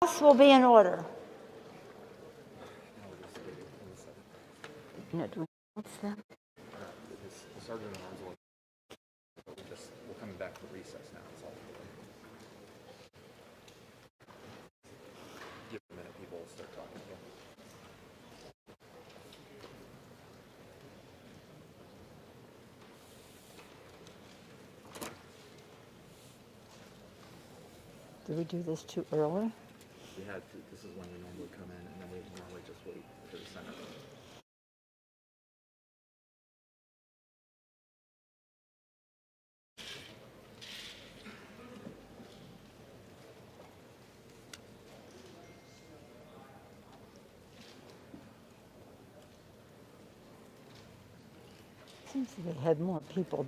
House will be in order. No, do we announce them? The sergeant at arms we're coming back for recess now. That's all. Give it a minute, people will start talking again. Did we do this too early? We had to. This is when we normally come in, and then we normally just wait for the Senate. Seems they had more people.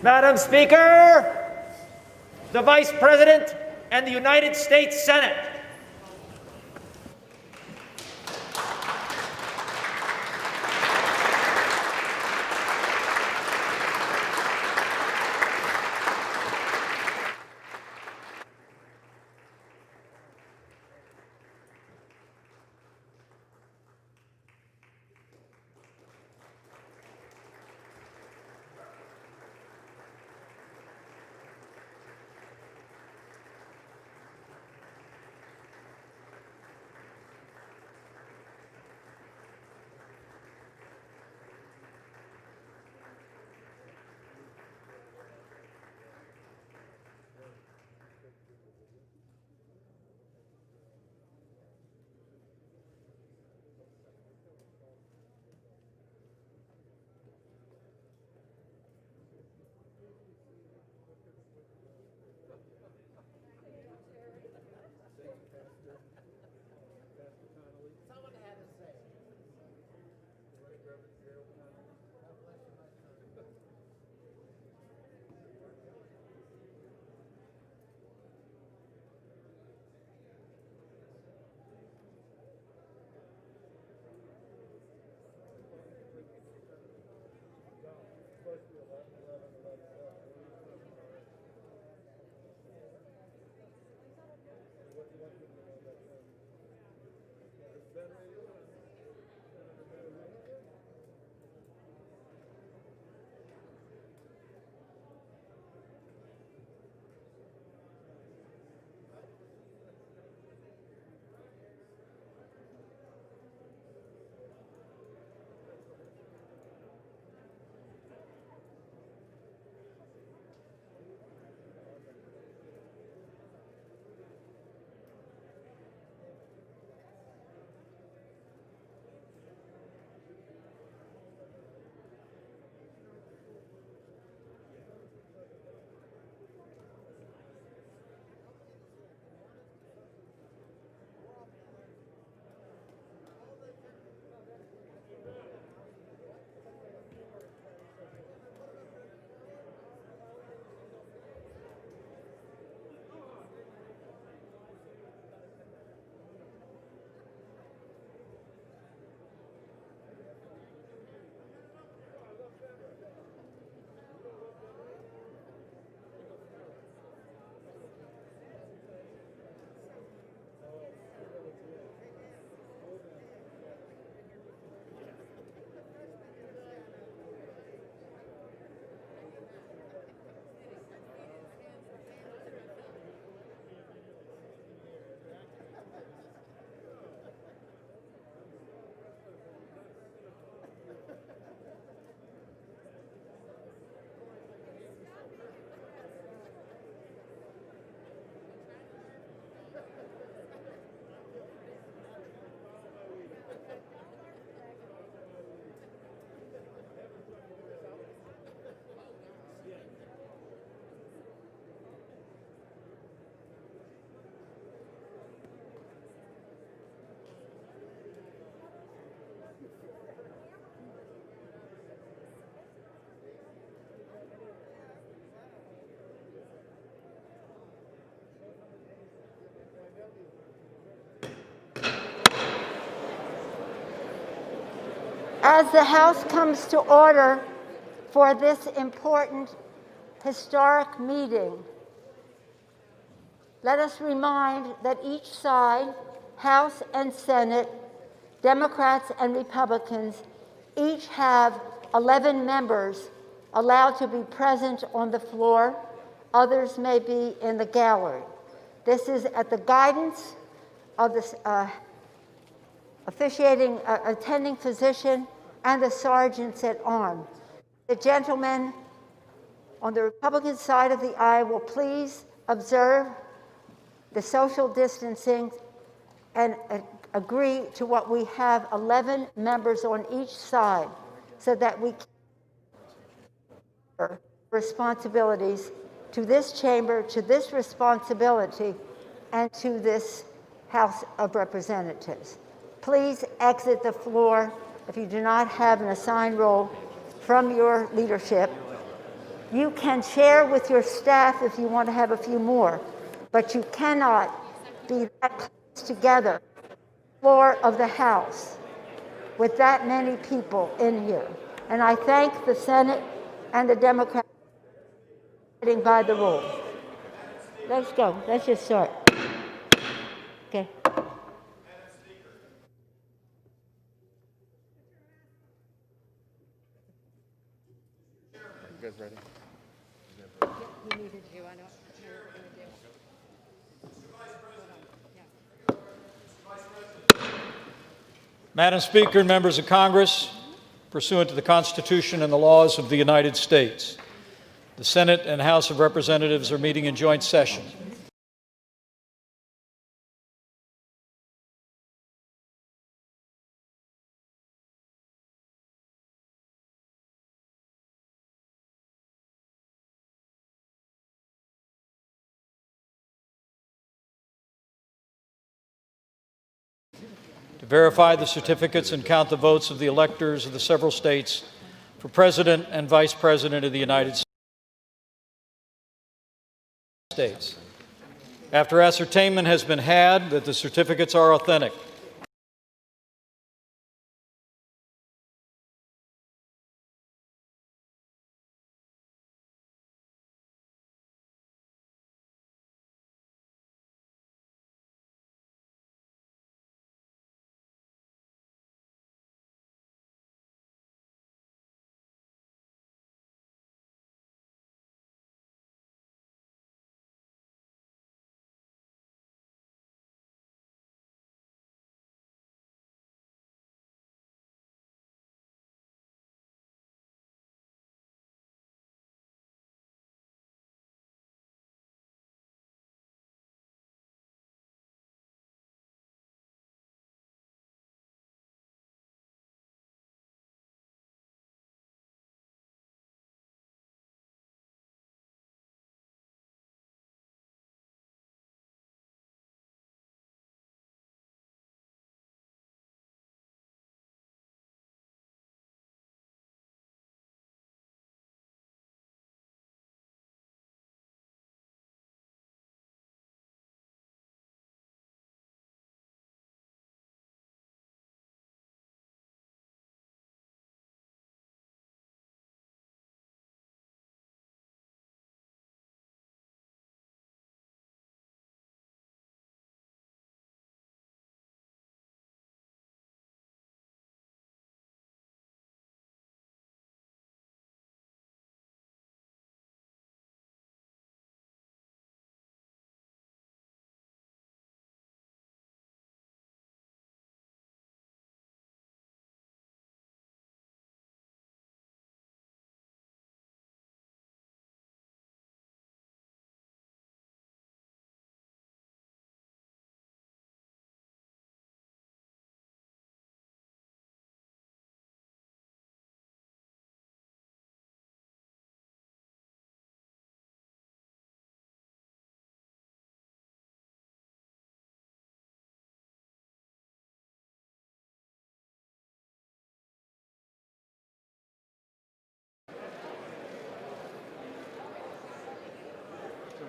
Madam Speaker, the Vice President, and the United States Senate. As the House comes to order for this important historic meeting, let us remind that each side, House and Senate, Democrats and Republicans, each have 11 members allowed to be present on the floor. Others may be in the gallery. This is at the guidance of the attending physician and the sergeants at arms. The gentlemen on the Republican side of the aisle will please observe the social distancing and agree to what we have 11 members on each side so that we can responsibilities to this chamber, to this responsibility, and to this House of Representatives. Please exit the floor if you do not have an assigned role from your leadership. You can share with your staff if you want to have a few more, but you cannot be that close together, floor of the House, with that many people in here. And I thank the Senate and the Democrats for getting by the rules. Let's go. Let's just start. Okay. You guys ready? You needed to. I don't know what we're going to do. Madam Speaker and members of Congress, pursuant to the Constitution and the laws of the United States, the Senate and House of Representatives are meeting in joint session. To verify the certificates and count the votes of the electors of the several states for President and Vice President of the United States. After ascertainment has been had that the certificates are authentic,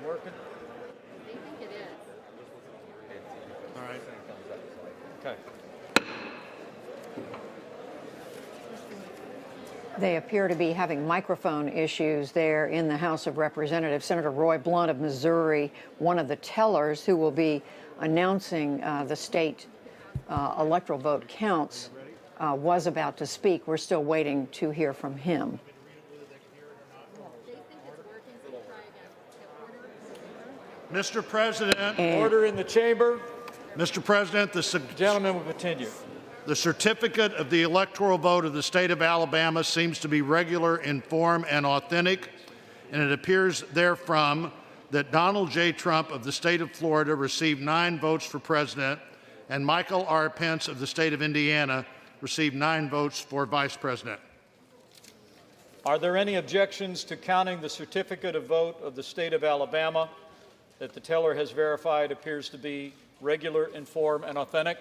working? They think it is. All right. Okay. They appear to be having microphone issues there in the House of Representatives. Senator Roy Blunt of Missouri, one of the tellers who will be announcing the state electoral vote counts, was about to speak. We're still waiting to hear from him. Mr. President. Order in the chamber. Mr. President, the Gentleman will continue. The certificate of the electoral vote of the state of Alabama seems to be regular in form and authentic, and it appears therefrom that Donald J. Trump of the state of Florida received 9 votes for president, and Michael R. Pence of the state of Indiana received 9 votes for vice president. Are there any objections to counting the certificate of vote of the state of Alabama that the teller has verified appears to be regular in form and authentic?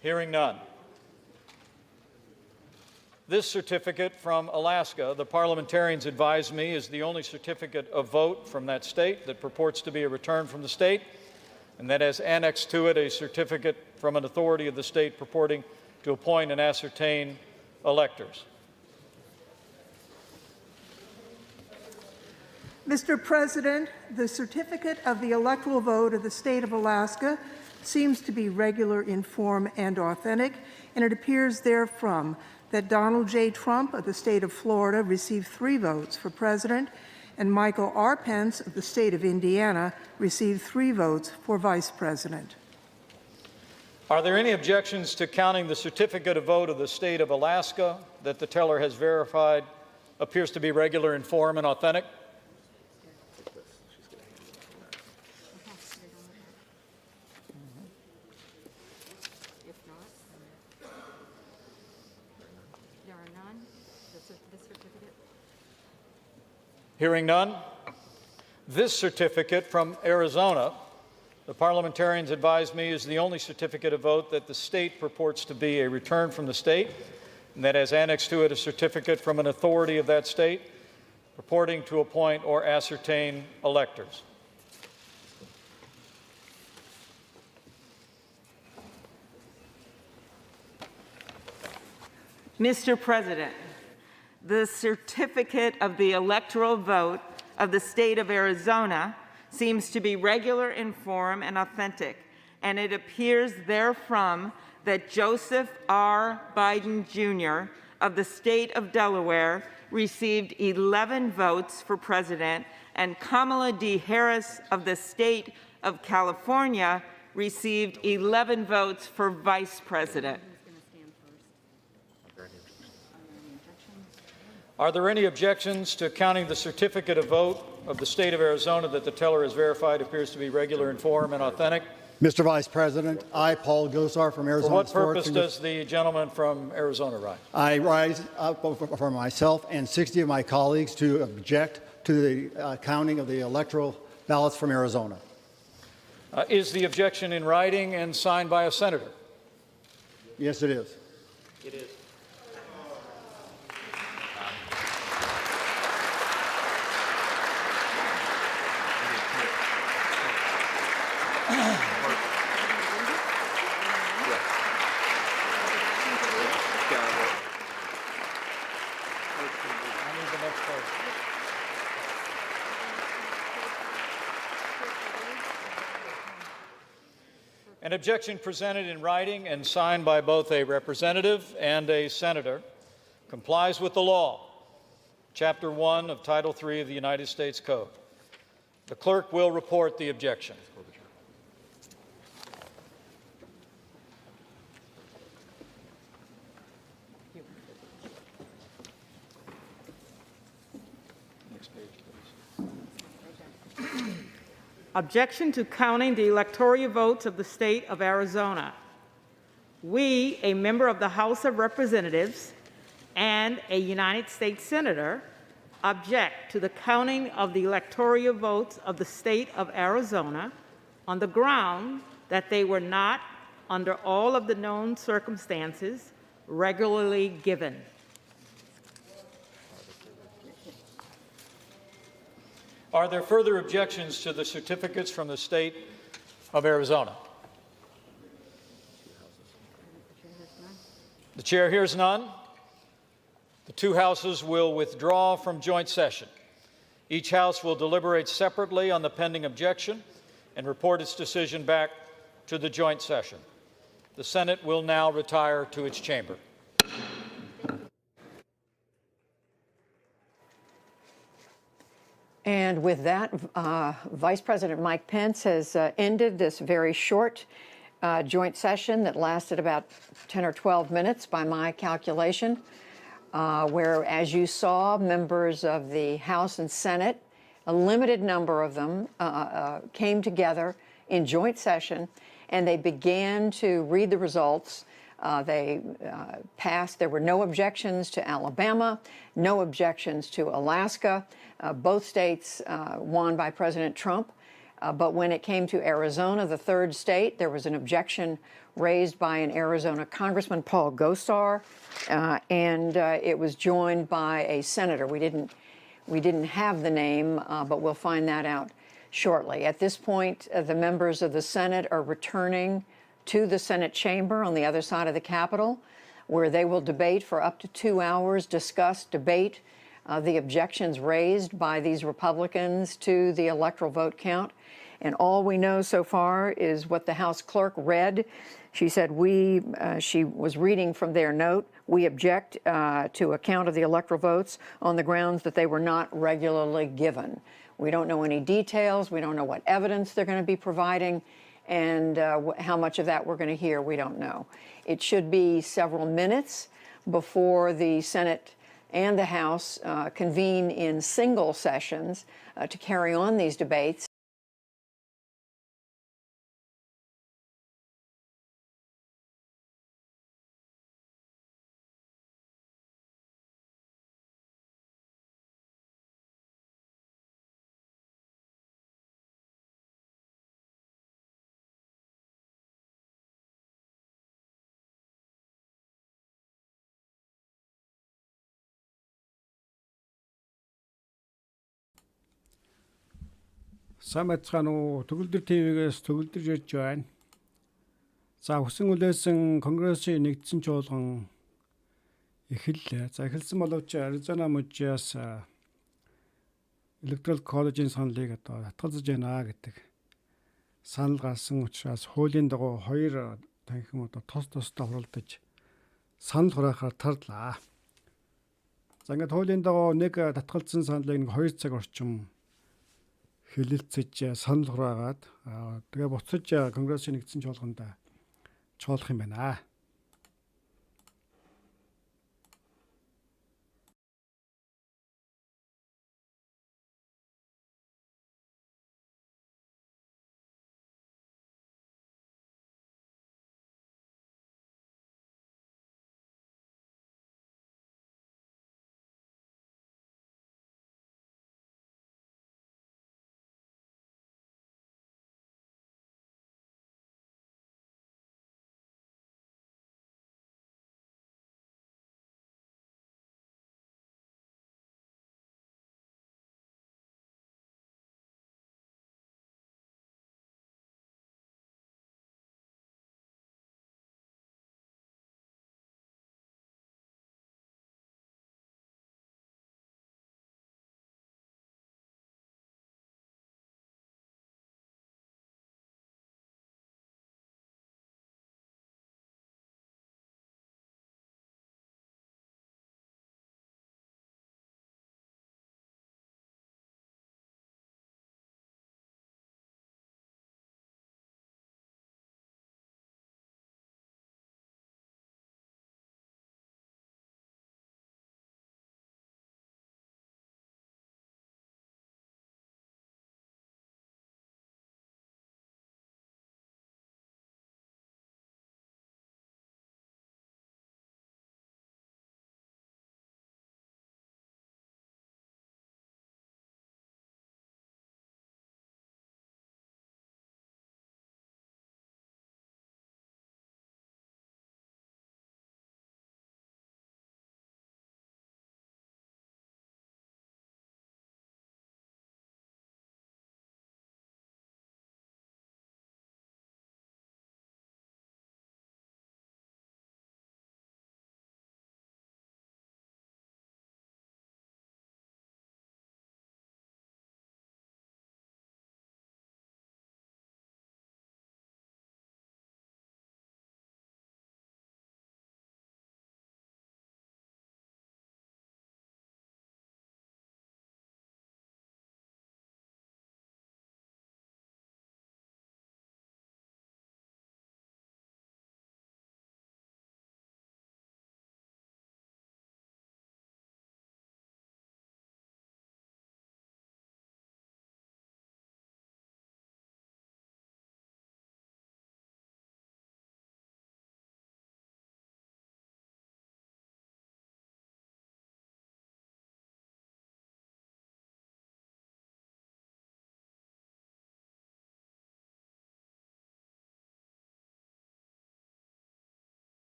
Hearing none. This certificate from Alaska, the parliamentarians advise me, is the only certificate of vote from that state that purports to be a return from the state, and that has annexed to it a certificate from an authority of the state purporting to appoint and ascertain electors. Mr. President, the certificate of the electoral vote of the state of Alaska seems to be regular in form and authentic, and it appears therefrom that Donald J. Trump of the state of Florida received 3 votes for president, and Michael R. Pence of the state of Indiana received 3 votes for vice president. Are there any objections to counting the certificate of vote of the state of Alaska that the teller has verified appears to be regular in form and authentic? Hearing none, this certificate from Arizona, the parliamentarians advise me, is the only certificate of vote that the state purports to be a return from the state, and that has annexed to it a certificate from an authority of that state purporting to appoint or ascertain electors. Mr. President, the certificate of the electoral vote of the state of Arizona seems to be regular in form and authentic, and it appears therefrom that Joseph R. Biden, Jr. of the state of Delaware received 11 votes for president, and Kamala D. Harris of the state of California received 11 votes for vice president. Are there any objections to counting the certificate of vote of the state of Arizona that the teller has verified appears to be regular in form and authentic? Mr. Vice President, I, Paul Gosar from Arizona. For what purpose does the gentleman from Arizona rise? I rise for myself and 60 of my colleagues to object to the counting of the electoral ballots from Arizona. Is the objection in writing and signed by a senator? Yes, it is. It is. An objection presented in writing and signed by both a representative and a senator complies with the law, Chapter 1 of Title 3 of the United States Code. The clerk will report the objection. Objection to counting the electoral votes of the state of Arizona. We, a member of the House of Representatives and a United States Senator, object to the counting of the electoral votes of the state of Arizona on the ground that they were not, under all of the known circumstances, regularly given. Are there further objections to the certificates from the state of Arizona? The chair hears none. The two houses will withdraw from joint session. Each house will deliberate separately on the pending objection and report its decision back to the joint session. The Senate will now retire to its chamber. And with that, Vice President Mike Pence has ended this very short joint session that lasted about 10 or 12 minutes by my calculation, where, as you saw, members of the House and Senate, a limited number of them, came together in joint session, and they began to read the results. They passed. There were no objections to Alabama, no objections to Alaska. Both states won by President Trump. But when it came to Arizona, the third state, there was an objection raised by an Arizona Congressman, Paul Gosar, and it was joined by a senator. We didn't have the name, but we'll find that out shortly. At this point, the members of the Senate are returning to the Senate chamber on the other side of the Capitol, where they will debate for up to 2 hours, discuss, debate the objections raised by these Republicans to the electoral vote count. And all we know so far is what the House clerk read. She said she was reading from their note, we object to a count of the electoral votes on the grounds that they were not regularly given. We don't know any details. We don't know what evidence they're going to be providing. And how much of that we're going to hear, we don't know. It should be several minutes before the Senate and the House convene in single sessions to carry on these debates. Сайн байцгаана уу? Tuguldur TV-гээс Tuguldur ирж байна. За хүсэн үлээсэн Конгрессийн Нэгдсэн чуулган эхэллээ. За эхэлсэн боловч Аризона мужаас Electoral College-ийн саналыг татгалзаж байна гэдэг санал гарсан учраас хуулийн дагуу хоёр танхим тус тусдаа хуралдаж санал хураахаар тарлаа. За ингээд хуулийн дагуу нэг татгалзсан саналыг 2 цаг орчим хэлэлцэж санал хураагаад тэгээ буцаж Конгрессийн Нэгдсэн чуулганд чуулгах юм байна.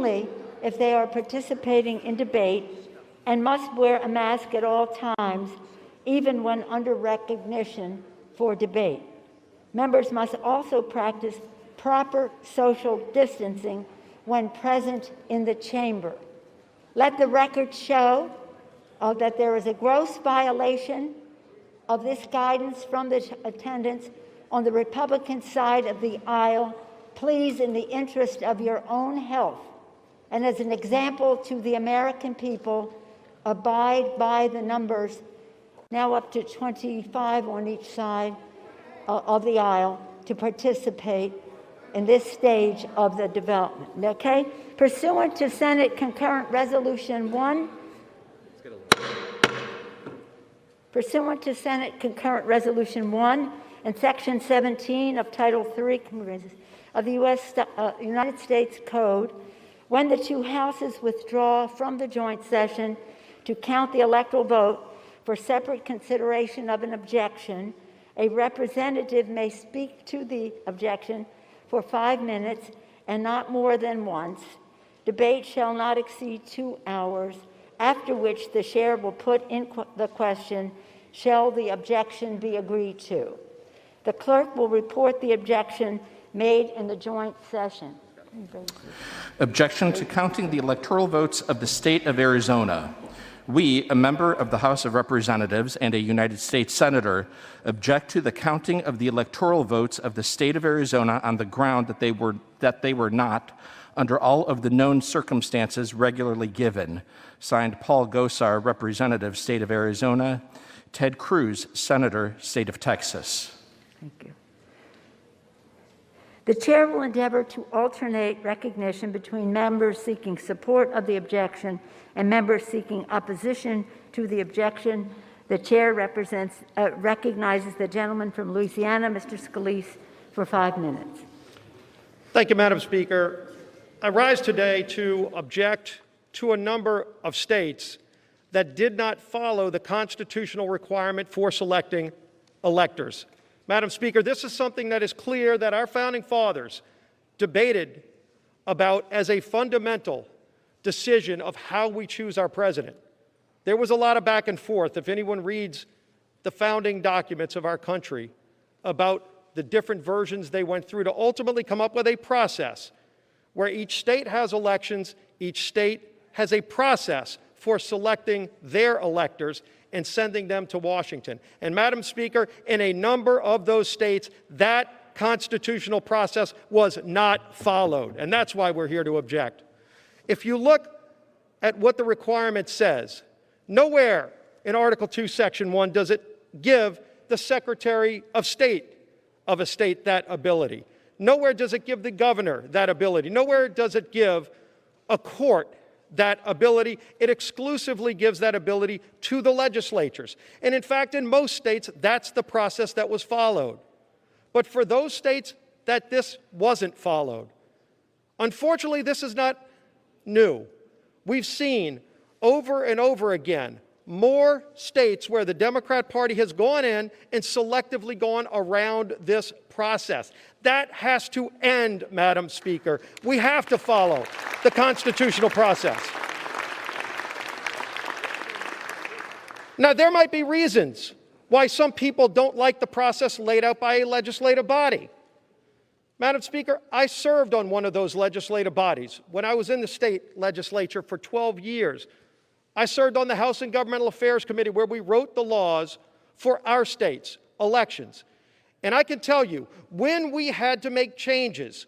only if they are participating in debate and must wear a mask at all times, even when under recognition for debate. Members must also practice proper social distancing when present in the chamber. Let the record show that there is a gross violation of this guidance from the attendants on the Republican side of the aisle. Please, in the interest of your own health and as an example to the American people, abide by the numbers, now up to 25 on each side of the aisle, to participate in this stage of the development. Okay? Pursuant to Senate Concurrent Resolution 1, pursuant to Senate Concurrent Resolution 1 and Section 17 of Title 3 of the United States Code, when the two houses withdraw from the joint session to count the electoral vote for separate consideration of an objection, a representative may speak to the objection for 5 minutes and not more than once. Debate shall not exceed 2 hours, after which the chair will put in the question, shall the objection be agreed to? The clerk will report the objection made in the joint session. Objection to counting the electoral votes of the state of Arizona. We, a member of the House of Representatives and a United States Senator, object to the counting of the electoral votes of the state of Arizona on the ground that they were not, under all of the known circumstances, regularly given. Signed, Paul Gosar, Representative, State of Arizona. Ted Cruz, Senator, State of Texas. Thank you. The chair will endeavor to alternate recognition between members seeking support of the objection and members seeking opposition to the objection. The chair recognizes the gentleman from Louisiana, Mr. Scalise, for 5 minutes. Thank you, Madam Speaker. I rise today to object to a number of states that did not follow the constitutional requirement for selecting electors. Madam Speaker, this is something that is clear that our founding fathers debated about as a fundamental decision of how we choose our president. There was a lot of back and forth, if anyone reads the founding documents of our country, about the different versions they went through to ultimately come up with a process where each state has elections, each state has a process for selecting their electors and sending them to Washington. And Madam Speaker, in a number of those states, that constitutional process was not followed, and that's why we're here to object. If you look at what the requirement says, nowhere in Article 2, Section 1 does it give the Secretary of State of a state that ability. Nowhere does it give the governor that ability. Nowhere does it give a court that ability. It exclusively gives that ability to the legislatures. And in fact, in most states, that's the process that was followed. But for those states that this wasn't followed, unfortunately, this is not new. We've seen over and over again more states where the Democrat Party has gone in and selectively gone around this process. That has to end, Madam Speaker. We have to follow the constitutional process. Now, there might be reasons why some people don't like the process laid out by a legislative body. Madam Speaker, I served on one of those legislative bodies when I was in the state legislature for 12 years. I served on the House and Governmental Affairs Committee where we wrote the laws for our state's elections. And I can tell you, when we had to make changes,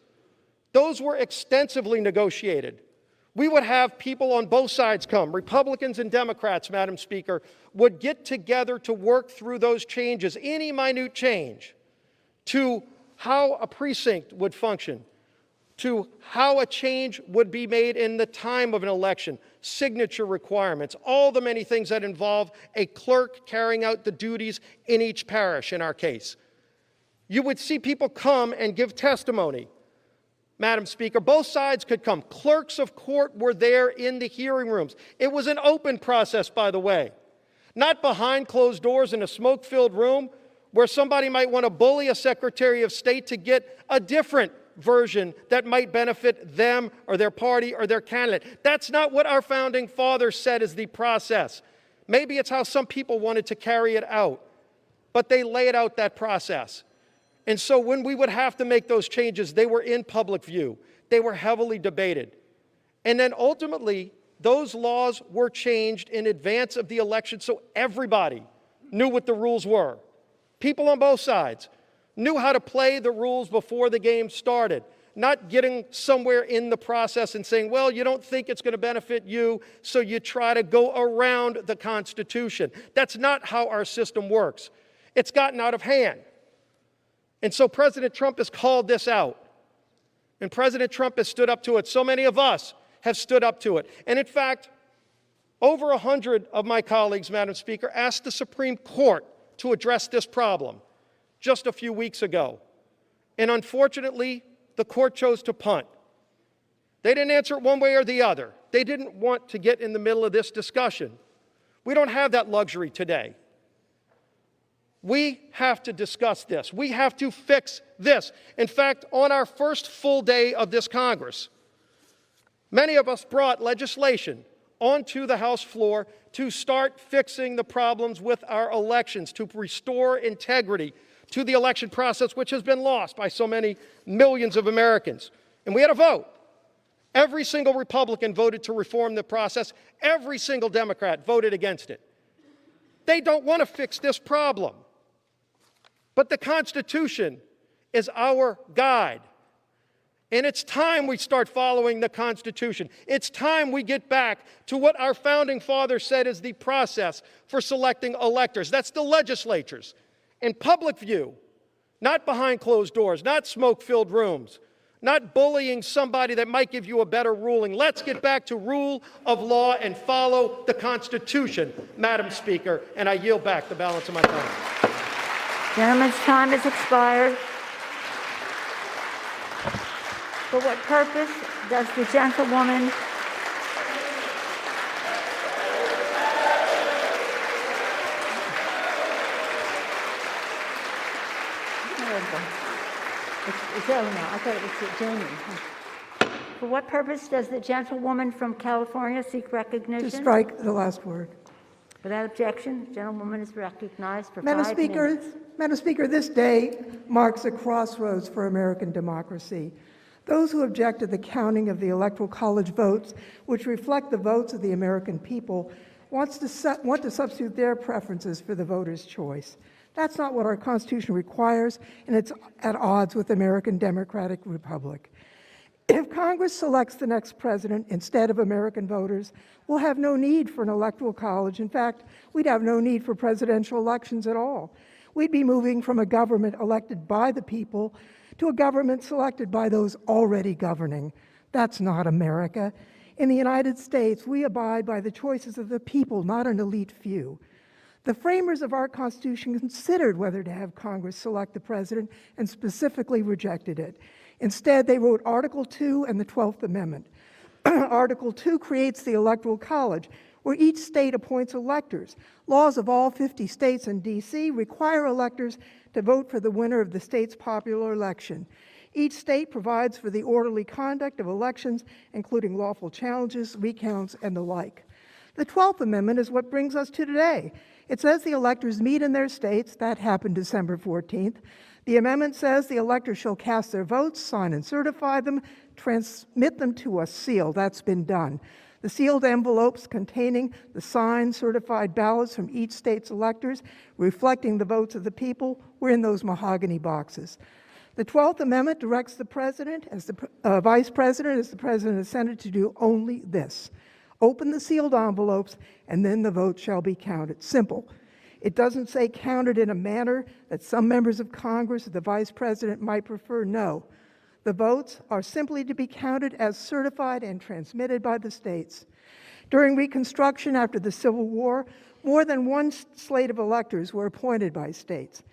those were extensively negotiated. We would have people on both sides come, Republicans and Democrats, Madam Speaker, would get together to work through those changes, any minute change, to how a precinct would function, to how a change would be made in the time of an election, signature requirements, all the many things that involve a clerk carrying out the duties in each parish, in our case. You would see people come and give testimony. Madam Speaker, both sides could come. Clerks of court were there in the hearing rooms. It was an open process, by the way, not behind closed doors in a smoke-filled room where somebody might want to bully a Secretary of State to get a different version that might benefit them or their party or their candidate. That's not what our founding fathers said is the process. Maybe it's how some people wanted to carry it out, but they laid out that process. And so when we would have to make those changes, they were in public view. They were heavily debated. And then ultimately, those laws were changed in advance of the election so everybody knew what the rules were. People on both sides knew how to play the rules before the game started, not getting somewhere in the process and saying, well, you don't think it's going to benefit you, so you try to go around the Constitution. That's not how our system works. It's gotten out of hand. And so President Trump has called this out. And President Trump has stood up to it. So many of us have stood up to it. And in fact, over 100 of my colleagues, Madam Speaker, asked the Supreme Court to address this problem just a few weeks ago. And unfortunately, the court chose to punt. They didn't answer it one way or the other. They didn't want to get in the middle of this discussion. We don't have that luxury today. We have to discuss this. We have to fix this. In fact, on our first full day of this Congress, many of us brought legislation onto the House floor to start fixing the problems with our elections, to restore integrity to the election process, which has been lost by so many millions of Americans. And we had a vote. Every single Republican voted to reform the process. Every single Democrat voted against it. They don't want to fix this problem. But the Constitution is our guide. And it's time we start following the Constitution. It's time we get back to what our founding fathers said is the process for selecting electors. That's the legislatures. In public view, not behind closed doors, not smoke-filled rooms, not bullying somebody that might give you a better ruling. Let's get back to rule of law and follow the Constitution, Madam Speaker, and I yield back the balance of my time. Gentleman's time has expired. For what purpose does the gentlewoman It's over now. I thought it was Jamie. For what purpose does the gentlewoman from California seek recognition? To strike the last word. Without objection, the gentlewoman is recognized for Madam 5 Speaker, minutes. Madam Speaker, this day marks a crossroads for American democracy. Those who object to the counting of the Electoral College votes, which reflect the votes of the American people, want to substitute their preferences for the voters' choice. That's not what our Constitution requires, and it's at odds with the American Democratic Republic. If Congress selects the next president instead of American voters, we'll have no need for an electoral college. In fact, we'd have no need for presidential elections at all. We'd be moving from a government elected by the people to a government selected by those already governing. That's not America. In the United States, we abide by the choices of the people, not an elite few. The framers of our Constitution considered whether to have Congress select the president and specifically rejected it. Instead, they wrote Article 2 and the 12th Amendment. Article 2 creates the Electoral College, where each state appoints electors. Laws of all 50 states and D.C. require electors to vote for the winner of the state's popular election. Each state provides for the orderly conduct of elections, including lawful challenges, recounts, and the like. The 12th Amendment is what brings us to today. It says the electors meet in their states. That happened December 14th. The amendment says the electors shall cast their votes, sign and certify them, transmit them to a seal. That's been done. The sealed envelopes containing the signed, certified ballots from each state's electors, reflecting the votes of the people, were in those mahogany boxes. The 12th Amendment directs the President, as the Vice President, as the President of the Senate, to do only this: open the sealed envelopes, and then the vote shall be counted. Simple. It doesn't say counted in a manner that some members of Congress or the Vice President might prefer. No. The votes are simply to be counted as certified and transmitted by the states. During Reconstruction after the Civil War, more than one slate of electors were appointed by states.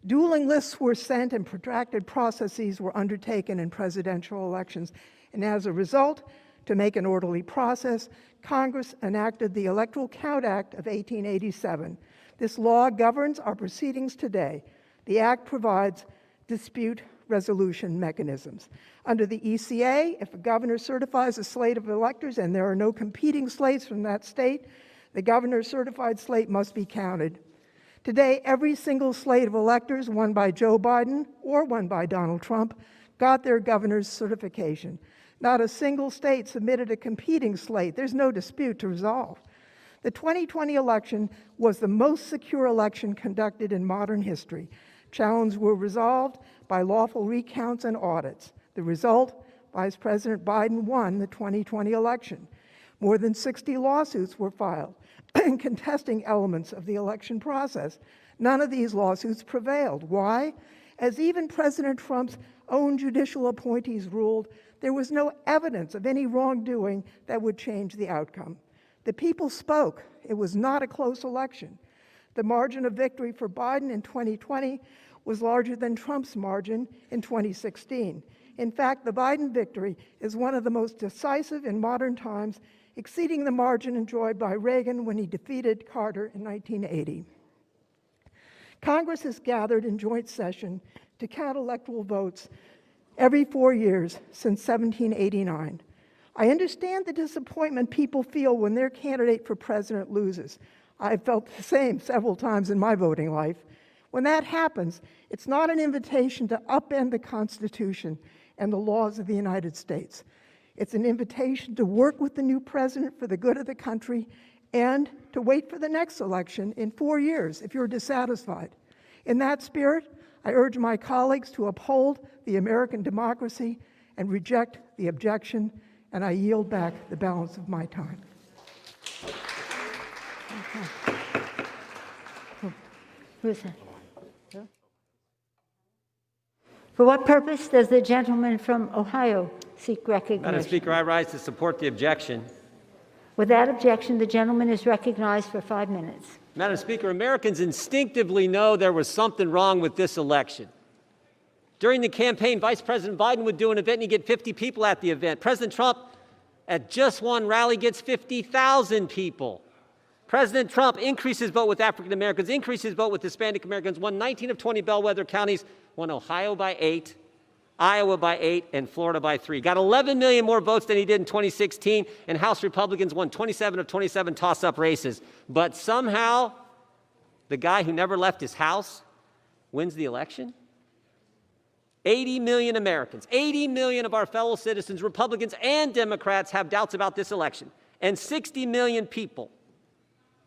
Dueling lists were sent and protracted processes were undertaken in presidential elections. And as a result, to make an orderly process, Congress enacted the Electoral Count Act of 1887. This law governs our proceedings today. The act provides dispute resolution mechanisms. Under the ECA, if a governor certifies a slate of electors and there are no competing slates from that state, the governor's certified slate must be counted. Today, every single slate of electors, won by Joe Biden or won by Donald Trump, got their governor's certification. Not a single state submitted a competing slate. There's no dispute to resolve. The 2020 election was the most secure election conducted in modern history. Challenges were resolved by lawful recounts and audits. The result, Vice President Biden won the 2020 election. More than 60 lawsuits were filed contesting elements of the election process. None of these lawsuits prevailed. Why? As even President Trump's own judicial appointees ruled, there was no evidence of any wrongdoing that would change the outcome. The people spoke. It was not a close election. The margin of victory for Biden in 2020 was larger than Trump's margin in 2016. In fact, the Biden victory is one of the most decisive in modern times, exceeding the margin enjoyed by Reagan when he defeated Carter in 1980. Congress has gathered in joint session to count electoral votes every 4 years since 1789. I understand the disappointment people feel when their candidate for president loses. I've felt the same several times in my voting life. When that happens, it's not an invitation to upend the Constitution and the laws of the United States. It's an invitation to work with the new president for the good of the country and to wait for the next election in 4 years if you're dissatisfied. In that spirit, I urge my colleagues to uphold the American democracy and reject the objection, and I yield back the balance of my time. Who is that? For what purpose does the gentleman from Ohio seek recognition? Madam Speaker, I rise to support the objection. Without objection, the gentleman is recognized for 5 minutes. Madam Speaker, Americans instinctively know there was something wrong with this election. During the campaign, Vice President Biden would do an event and he'd get 50 people at the event. President Trump, at just one rally, gets 50,000 people. President Trump increases vote with African Americans, increases vote with Hispanic Americans, won 19 of 20 bellwether counties, won Ohio by 8, Iowa by 8, and Florida by 3. Got 11 million more votes than he did in 2016, and House Republicans won 27 of 27 toss-up races. But somehow, the guy who never left his house wins the election? 80 million Americans, 80 million of our fellow citizens, Republicans and Democrats, have doubts about this election. And 60 million people,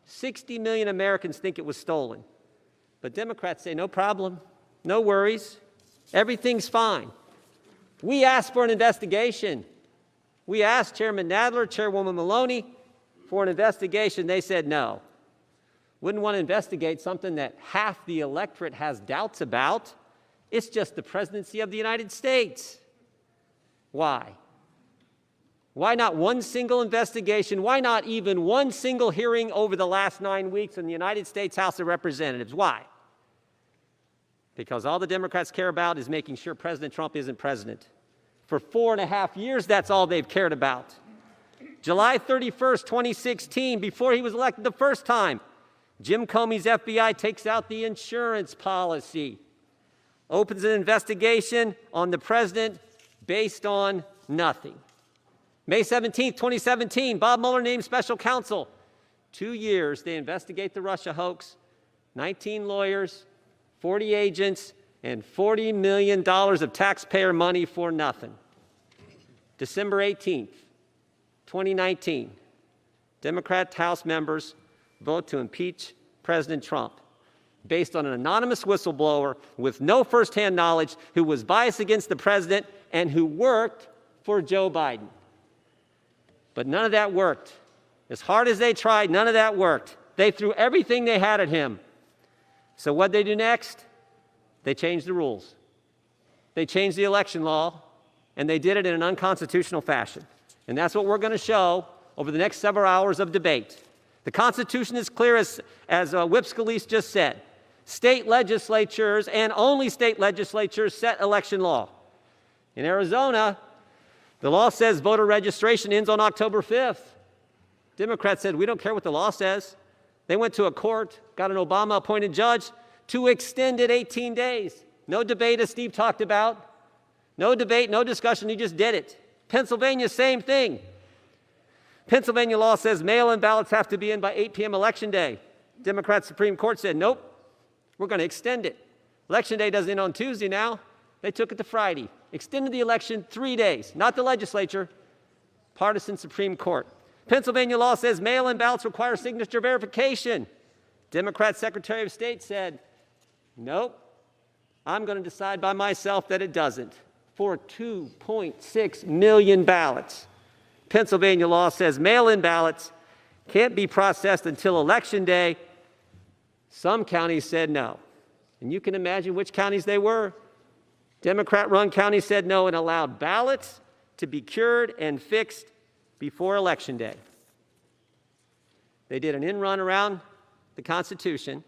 60 million Americans think it was stolen. But Democrats say, no problem, no worries, everything's fine. We asked for an investigation. We asked Chairman Nadler, Chairwoman Maloney for an investigation. They said no. Wouldn't want to investigate something that half the electorate has doubts about. It's just the presidency of the United States. Why? Why not one single investigation? Why not even one single hearing over the last 9 weeks in the United States House of Representatives? Why? Because all the Democrats care about is making sure President Trump isn't president. For 4.5 years, that's all they've cared about. July 31st, 2016, before he was elected the first time, Jim Comey's FBI takes out the insurance policy, opens an investigation on the president based on nothing. May 17th, 2017, Bob Mueller named special counsel. 2 years, they investigate the Russia hoax, 19 lawyers, 40 agents, and $40 million of taxpayer money for nothing. December 18th, 2019, Democrat House members vote to impeach President Trump based on an anonymous whistleblower with no firsthand knowledge who was biased against the president and who worked for Joe Biden. But none of that worked. As hard as they tried, none of that worked. They threw everything they had at him. So what'd they do next? They changed the rules. They changed the election law, and they did it in an unconstitutional fashion. And that's what we're going to show over the next several hours of debate. The Constitution is clear, as Whip Scalise just said. State legislatures, and only state legislatures, set election law. In Arizona, the law says voter registration ends on October 5th. Democrats said, we don't care what the law says. They went to a court, got an Obama-appointed judge to extend it 18 days. No debate, as Steve talked about. No debate, no discussion, he just did it. Pennsylvania, same thing. Pennsylvania law says mail-in ballots have to be in by 8 p.m. Election day. Democrat Supreme Court said, nope, we're going to extend it. Election day doesn't end on Tuesday now. They took it to Friday. Extended the election 3 days. Not the legislature, partisan Supreme Court. Pennsylvania law says mail-in ballots require signature verification. Democrat Secretary of State said, nope, I'm going to decide by myself that it doesn't. For 2.6 million ballots. Pennsylvania law says mail-in ballots can't be processed until Election day. Some counties said no. And you can imagine which counties they were. Democrat-run counties said no and allowed ballots to be cured and fixed before Election day. They did an in-run around the Constitution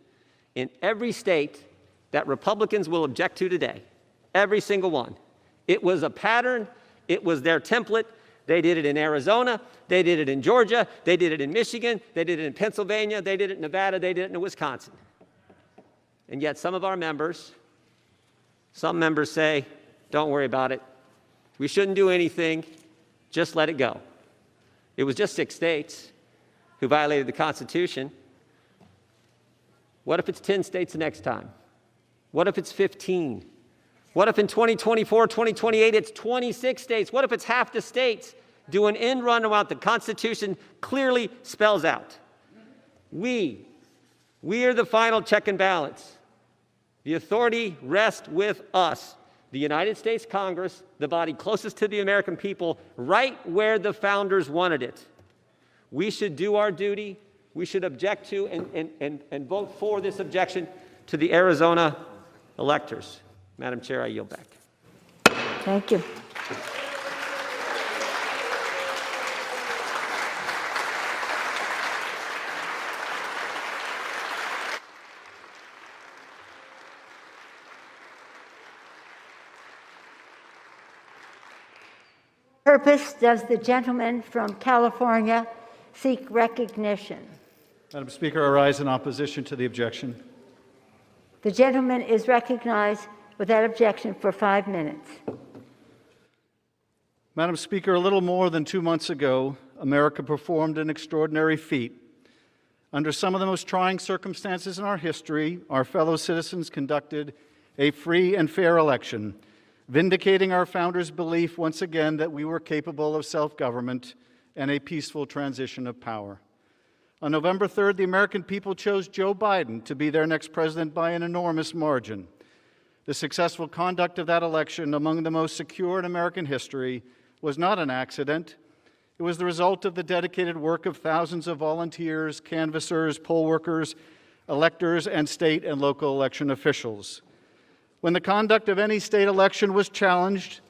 in every state that Republicans will object to today. Every single one. It was a pattern. It was their template. They did it in Arizona. They did it in Georgia. They did it in Michigan. They did it in Pennsylvania. They did it in Nevada. They did it in Wisconsin. And yet some of our members, some members say, don't worry about it. We shouldn't do anything. Just let it go. It was just 6 states who violated the Constitution. What if it's 10 states the next time? What if it's 15? What if in 2024, 2028, it's 26 states? What if it's half the states do an end run around the Constitution clearly spells out? We are the final check and balance. The authority rests with us, the United States Congress, the body closest to the American people, right where the founders wanted it. We should do our duty. We should object to and vote for this objection to the Arizona electors. Madam Chair, I yield back. Thank you. Purpose does the gentleman from California seek recognition? Madam Speaker, I rise in opposition to the objection. The gentleman is recognized without objection for 5 minutes. Madam Speaker, a little more than 2 months ago, America performed an extraordinary feat. Under some of the most trying circumstances in our history, our fellow citizens conducted a free and fair election, vindicating our founders' belief once again that we were capable of self-government and a peaceful transition of power. On November 3rd, the American people chose Joe Biden to be their next president by an enormous margin. The successful conduct of that election, among the most secure in American history, was not an accident. It was the result of the dedicated work of thousands of volunteers, canvassers, poll workers, electors, and state and local election officials. When the conduct of any state election was challenged,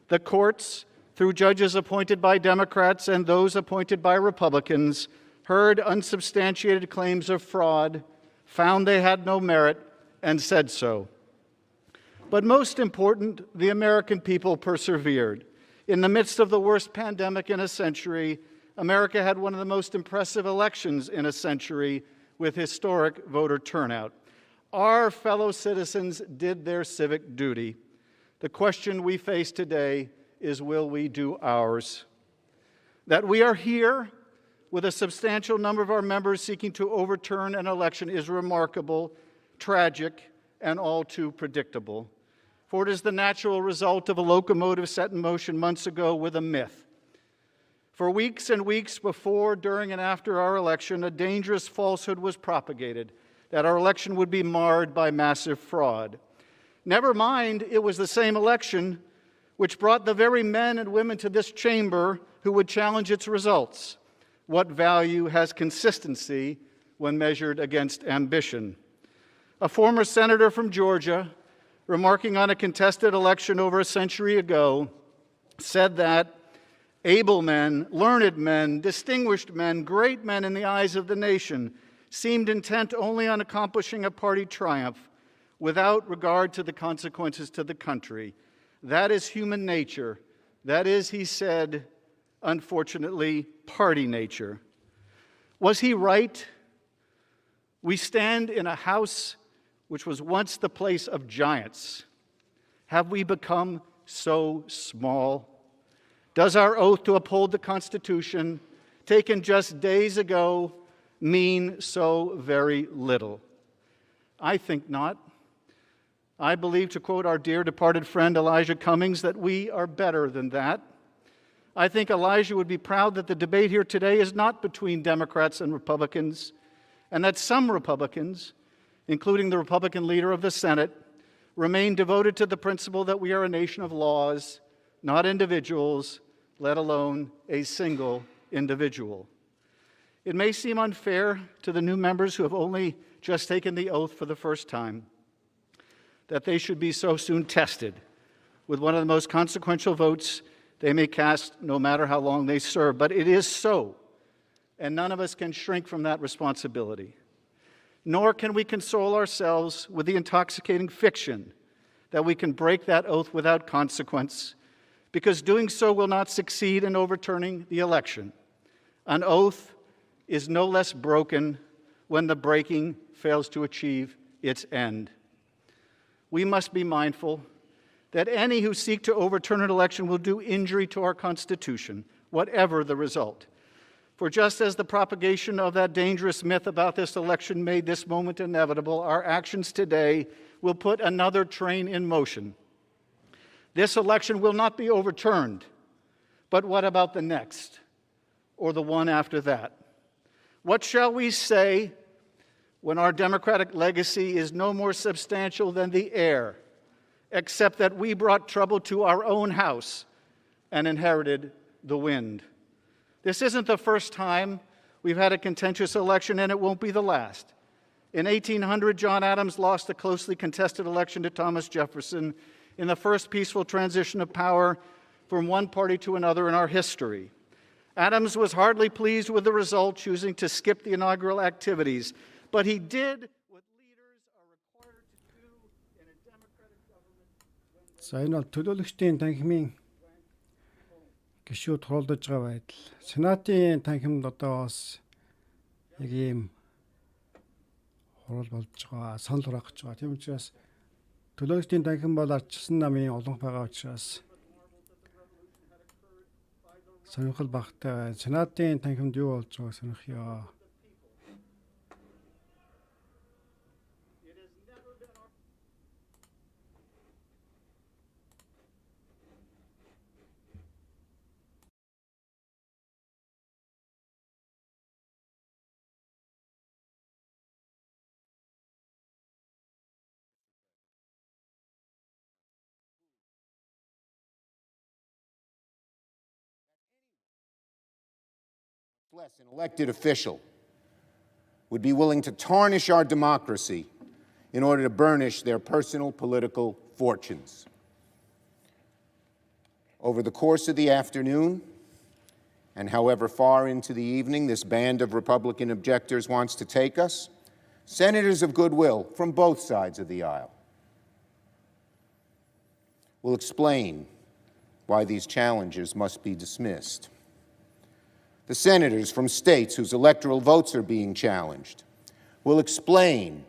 the courts, through judges appointed by Democrats and those appointed by Republicans, heard unsubstantiated claims of fraud, found they had no merit, and said so. But most important, the American people persevered. In the midst of the worst pandemic in a century, America had one of the most impressive elections in a century with historic voter turnout. Our fellow citizens did their civic duty. The question we face today is, will we do ours? That we are here with a substantial number of our members seeking to overturn an election is remarkable, tragic, and all too predictable. For it is the natural result of a locomotive set in motion months ago with a myth. For weeks and weeks before, during, and after our election, a dangerous falsehood was propagated that our election would be marred by massive fraud. Never mind, it was the same election which brought the very men and women to this chamber who would challenge its results. What value has consistency when measured against ambition? A former senator from Georgia, remarking on a contested election over a century ago, said that able men, learned men, distinguished men, great men in the eyes of the nation seemed intent only on accomplishing a party triumph without regard to the consequences to the country. That is human nature. That is, he said, unfortunately, party nature. Was he right? We stand in a house which was once the place of giants. Have we become so small? Does our oath to uphold the Constitution, taken just days ago, mean so very little? I think not. I believe, to quote our dear departed friend Elijah Cummings, that we are better than that. I think Elijah would be proud that the debate here today is not between Democrats and Republicans, and that some Republicans, including the Republican leader of the Senate, remain devoted to the principle that we are a nation of laws, not individuals, let alone a single individual. It may seem unfair to the new members who have only just taken the oath for the first time that they should be so soon tested with one of the most consequential votes they may cast, no matter how long they serve. But it is so, and none of us can shrink from that responsibility. Nor can we console ourselves with the intoxicating fiction that we can break that oath without consequence, because doing so will not succeed in overturning the election. An oath is no less broken when the breaking fails to achieve its end. We must be mindful that any who seek to overturn an election will do injury to our Constitution, whatever the result. For just as the propagation of that dangerous myth about this election made this moment inevitable, our actions today will put another train in motion. This election will not be overturned, but what about the next, or the one after that? What shall we say when our democratic legacy is no more substantial than the air, except that we brought trouble to our own house and inherited the wind? This isn't the first time we've had a contentious election, and it won't be the last. In 1800, John Adams lost a closely contested election to Thomas Jefferson in the first peaceful transition of power from one party to another in our history. Adams was hardly pleased with the result, choosing to skip the inaugural activities, but he did what leaders are required to do in a democratic government. За энэ бол төлөөлөгчдийн танхимын гишүүд хуралдаж байгаа байдал. Сенатын танхимд одоо бас яг ийм хурал болж байгаа, санал хураах гэж байгаа. Тийм учраас төлөөлөгчдийн танхим бол ардчилсан намын олон байгаа учраас сонирхол багтай байна. Сенатын танхимд юу болж байгааг сонирхъё. An elected official would be willing to tarnish our democracy in order to burnish their personal political fortunes. Over the course of the afternoon, and however far into the evening this band of Republican objectors wants to take us, senators of goodwill from both sides of the aisle will explain why these challenges must be dismissed. The senators from states whose electoral votes are being challenged will explain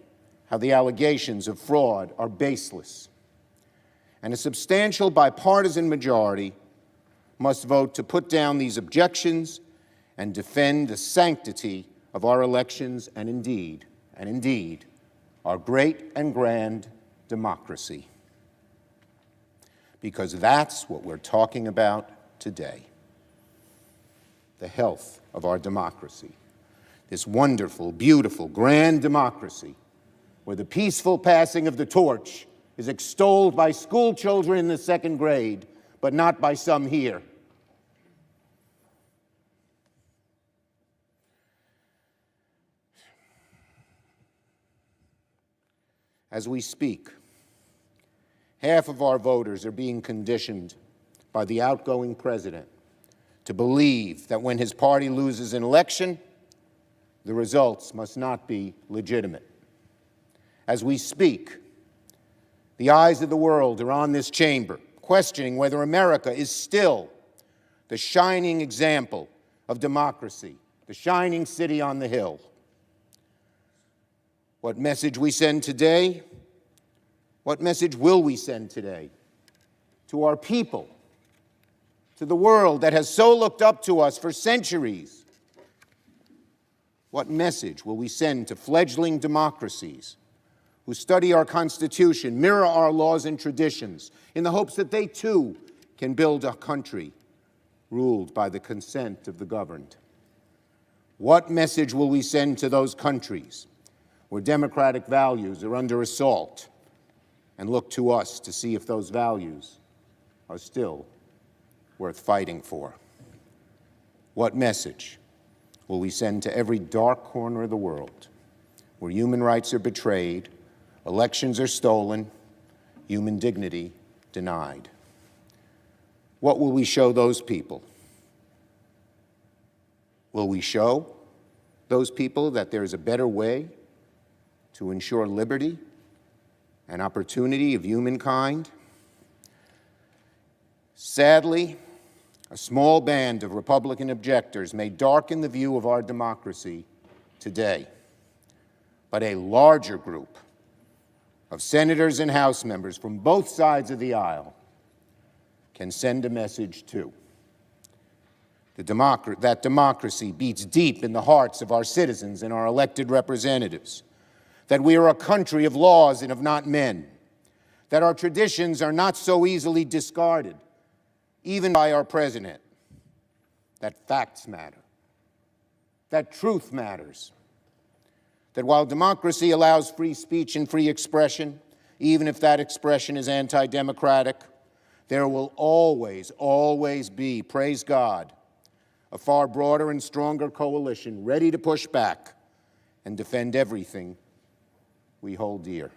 how the allegations of fraud are baseless. And a substantial bipartisan majority must vote to put down these objections and defend the sanctity of our elections and indeed, our great and grand democracy. Because that's what we're talking about today. The health of our democracy. This wonderful, beautiful, grand democracy where the peaceful passing of the torch is extolled by school children in the second grade, but not by some here. As we speak, half of our voters are being conditioned by the outgoing president to believe that when his party loses an election, the results must not be legitimate. As we speak, the eyes of the world are on this chamber, questioning whether America is still the shining example of democracy, the shining city on the hill. What message we send today? What message will we send today to our people, to the world that has so looked up to us for centuries? What message will we send to fledgling democracies who study our Constitution, mirror our laws and traditions, in the hopes that they too can build a country ruled by the consent of the governed? What message will we send to those countries where democratic values are under assault and look to us to see if those values are still worth fighting for? What message will we send to every dark corner of the world where human rights are betrayed, elections are stolen, human dignity denied? What will we show those people? Will we show those people that there is a better way to ensure liberty and opportunity of humankind? Sadly, a small band of Republican objectors may darken the view of our democracy today, but a larger group of senators and House members from both sides of the aisle can send a message too. That democracy beats deep in the hearts of our citizens and our elected representatives, that we are a country of laws and of not men, that our traditions are not so easily discarded, even by our president, that facts matter, that truth matters, that while democracy allows free speech and free expression, even if that expression is anti-democratic, there will always, always be, praise God, a far broader and stronger coalition ready to push back and defend everything we hold dear.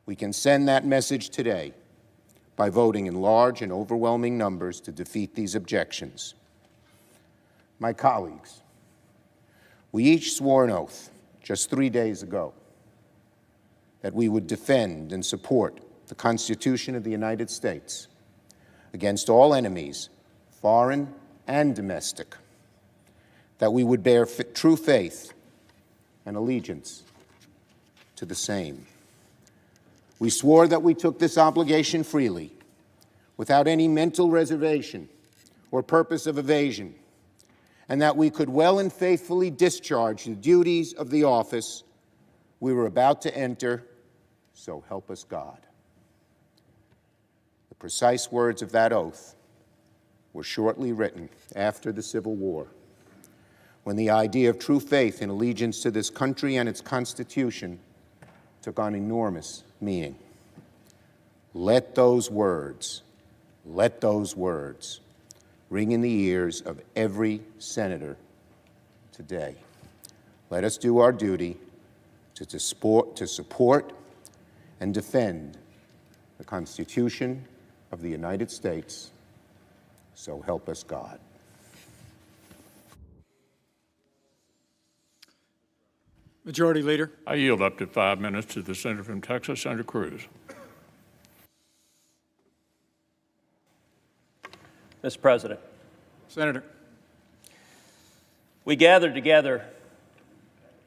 We can send that message today by voting in large and overwhelming numbers to defeat these objections. My colleagues, we each swore an oath just 3 days ago that we would defend and support the Constitution of the United States against all enemies, foreign and domestic, that we would bear true faith and allegiance to the same. We swore that we took this obligation freely, without any mental reservation or purpose of evasion, and that we could well and faithfully discharge the duties of the office we were about to enter, so help us God. The precise words of that oath were shortly written after the Civil War, when the idea of true faith and allegiance to this country and its Constitution took on enormous meaning. Let those words ring in the ears of every senator today. Let us do our duty to support and defend the Constitution of the United States. So help us God. Majority Leader. I yield up to 5 minutes to the Senator from Texas, Senator Cruz. Mr. President. Senator. We gathered together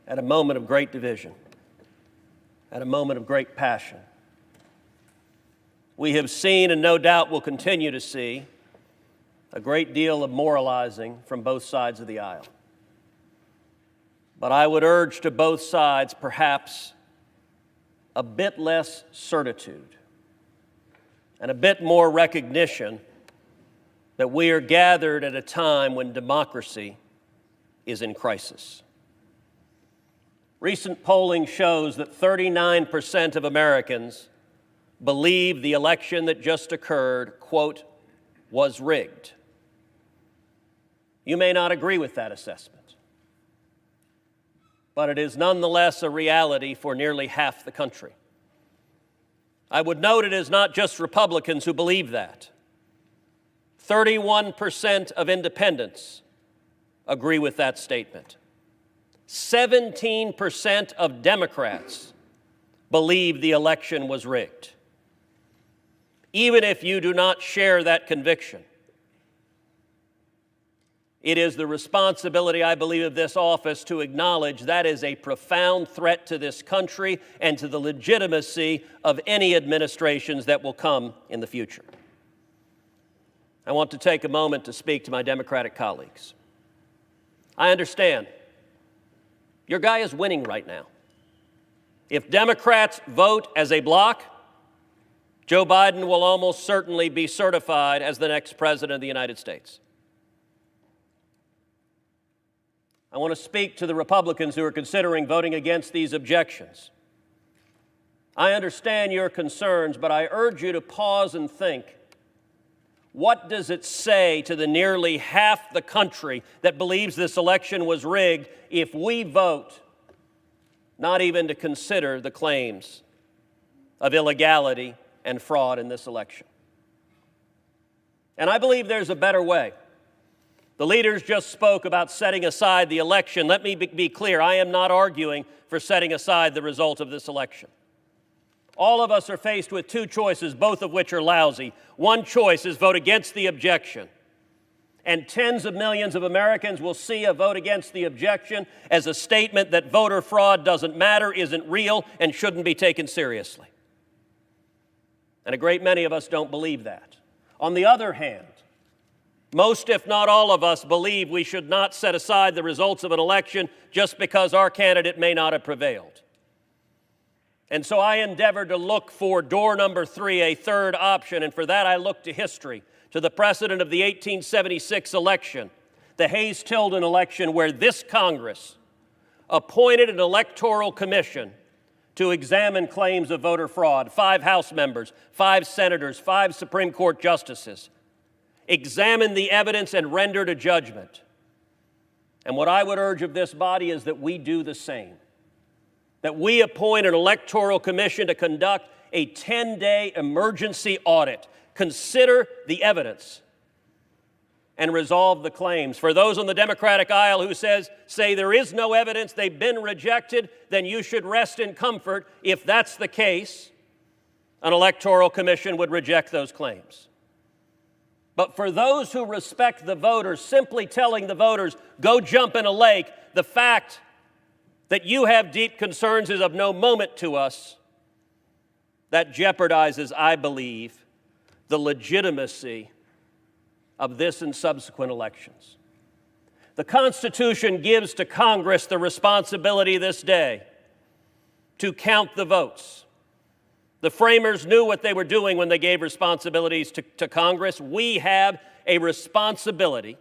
at a moment of great division, at a moment of great passion. We have seen, and no doubt will continue to see, a great deal of moralizing from both sides of the aisle. But I would urge to both sides perhaps a bit less certitude and a bit more recognition that we are gathered at a time when democracy is in crisis. Recent polling shows that 39% of Americans believe the election that just occurred, quote, was rigged. You may not agree with that assessment, but it is nonetheless a reality for nearly half the country. I would note it is not just Republicans who believe that. 31% of independents agree with that statement. 17% of Democrats believe the election was rigged. Even if you do not share that conviction, It is the responsibility, I believe, of this office to acknowledge that is a profound threat to this country and to the legitimacy of any administrations that will come in the future. I want to take a moment to speak to my Democratic colleagues. I understand your guy is winning right now. If Democrats vote as a bloc, Joe Biden will almost certainly be certified as the next president of the United States. I want to speak to the Republicans who are considering voting against these objections. I understand your concerns, but I urge you to pause and think. What does it say to the nearly half the country that believes this election was rigged if we vote not even to consider the claims of illegality and fraud in this election? And I believe there's a better way. The leaders just spoke about setting aside the election. Let me be clear, I am not arguing for setting aside the result of this election. All of us are faced with two choices, both of which are lousy. One choice is vote against the objection. And tens of millions of Americans will see a vote against the objection as a statement that voter fraud doesn't matter, isn't real, and shouldn't be taken seriously. And a great many of us don't believe that. On the other hand, most, if not all of us, believe we should not set aside the results of an election just because our candidate may not have prevailed. And so I endeavored to look for door number 3, a third option, and for that I looked to history, to the precedent of the 1876 election, the Hayes-Tilden election, where this Congress appointed an electoral commission to examine claims of voter fraud. 5 House members, 5 senators, 5 Supreme Court justices examined the evidence and rendered a judgment. And what I would urge of this body is that we do the same. That we appoint an electoral commission to conduct a 10-day emergency audit, consider the evidence, and resolve the claims. For those on the Democratic aisle who say there is no evidence, they've been rejected, then you should rest in comfort. If that's the case, an electoral commission would reject those claims. But for those who respect the voters, simply telling the voters, go jump in a lake, the fact that you have deep concerns is of no moment to us. That jeopardizes, I believe, the legitimacy of this and subsequent elections. The Constitution gives to Congress the responsibility this day to count the votes. The framers knew what they were doing when they gave responsibilities to Congress. We have a responsibility,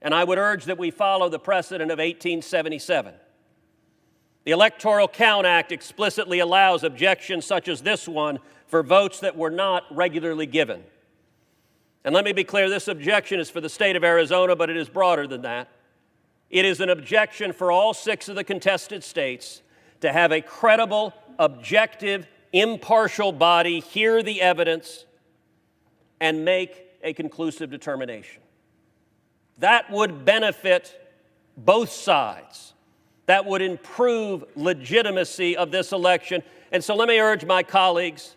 and I would urge that we follow the precedent of 1877. The Electoral Count Act explicitly allows objections such as this one for votes that were not regularly given. And let me be clear, this objection is for the state of Arizona, but it is broader than that. It is an objection for all 6 of the contested states to have a credible, objective, impartial body hear the evidence and make a conclusive determination. That would benefit both sides. That would improve legitimacy of this election. And so let me urge my colleagues,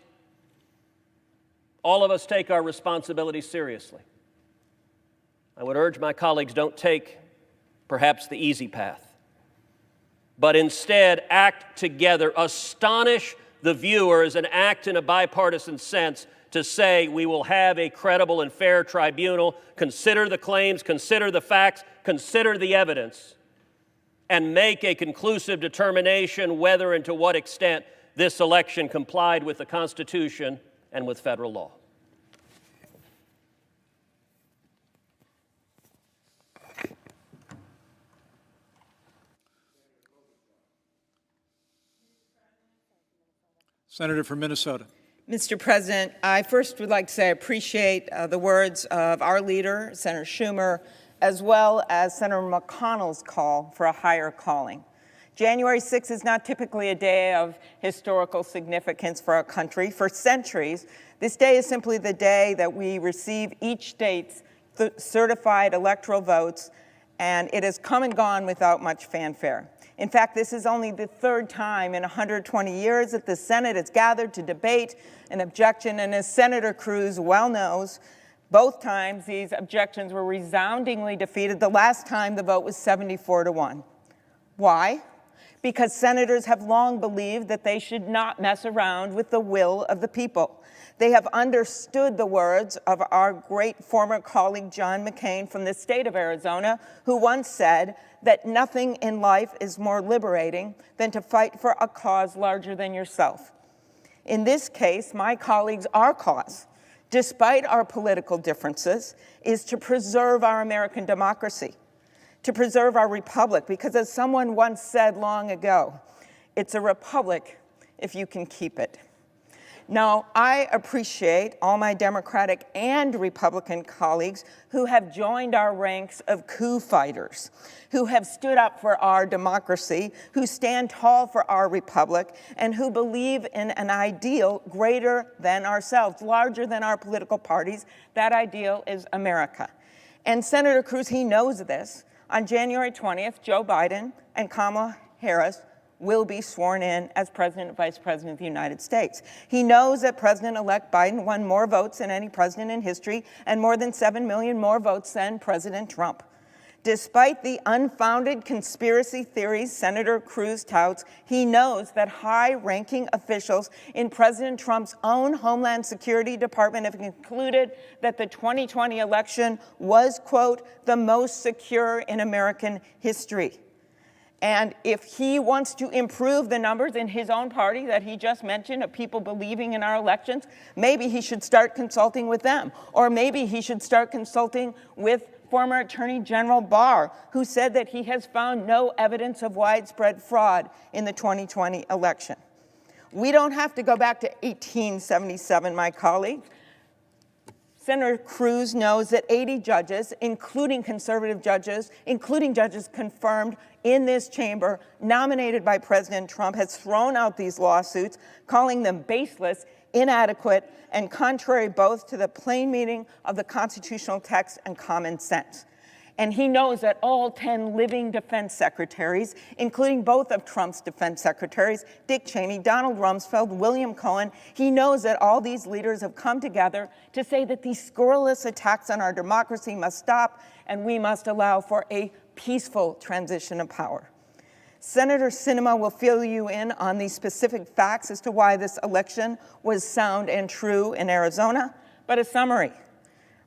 all of us take our responsibility seriously. I would urge my colleagues, don't take perhaps the easy path, but instead act together, astonish the viewers, and act in a bipartisan sense to say we will have a credible and fair tribunal, consider the claims, consider the facts, consider the evidence, and make a conclusive determination whether and to what extent this election complied with the Constitution and with federal law. Senator from Minnesota. Mr. President, I first would like to say I appreciate the words of our leader, Senator Schumer, as well as Senator McConnell's call for a higher calling. January 6th is not typically a day of historical significance for our country. For centuries, this day is simply the day that we receive each state's certified electoral votes, and it has come and gone without much fanfare. In fact, this is only the 3rd time in 120 years that the Senate has gathered to debate an objection, and as Senator Cruz well knows, Both times, these objections were resoundingly defeated. The last time, the vote was 74-1. Why? Because senators have long believed that they should not mess around with the will of the people. They have understood the words of our great former colleague John McCain from the state of Arizona, who once said that nothing in life is more liberating than to fight for a cause larger than yourself. In this case, my colleagues, our cause, despite our political differences, is to preserve our American democracy, to preserve our republic, because as someone once said long ago, it's a republic if you can keep it. Now, I appreciate all my Democratic and Republican colleagues who have joined our ranks of coup fighters, who have stood up for our democracy, who stand tall for our republic, and who believe in an ideal greater than ourselves, larger than our political parties. That ideal is America. And Senator Cruz, he knows this. On January 20th, Joe Biden and Kamala Harris will be sworn in as President and Vice President of the United States. He knows that President-elect Biden won more votes than any president in history and more than 7 million more votes than President Trump. Despite the unfounded conspiracy theories Senator Cruz touts, he knows that high-ranking officials in President Trump's own Homeland Security Department have concluded that the 2020 election was, quote, the most secure in American history. And if he wants to improve the numbers in his own party that he just mentioned of people believing in our elections, maybe he should start consulting with them. Or maybe he should start consulting with former Attorney General Barr, who said that he has found no evidence of widespread fraud in the 2020 election. We don't have to go back to 1877, my colleagues. Senator Cruz knows that 80 judges, including conservative judges, including judges confirmed in this chamber, nominated by President Trump, has thrown out these lawsuits, calling them baseless, inadequate, and contrary both to the plain meaning of the constitutional text and common sense. And he knows that all 10 living defense secretaries, including both of Trump's defense secretaries, Dick Cheney, Donald Rumsfeld, William Cohen, he knows that all these leaders have come together to say that these scurrilous attacks on our democracy must stop, and we must allow for a peaceful transition of power. Senator Sinema will fill you in on the specific facts as to why this election was sound and true in Arizona, but a summary.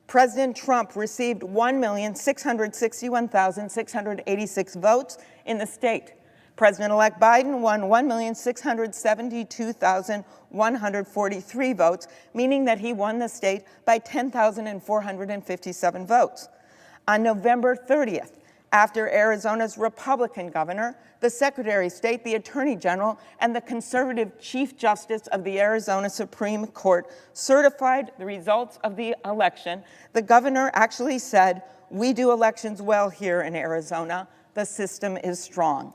President Trump received 1,661,686 votes in the state. President-elect Biden won 1,672,143 votes, meaning that he won the state by 10,457 votes. On November 30th, after Arizona's Republican governor, the Secretary of State, the Attorney General, and the conservative Chief Justice of the Arizona Supreme Court certified the results of the election, the governor actually said, "We do elections well here in Arizona. The system is strong."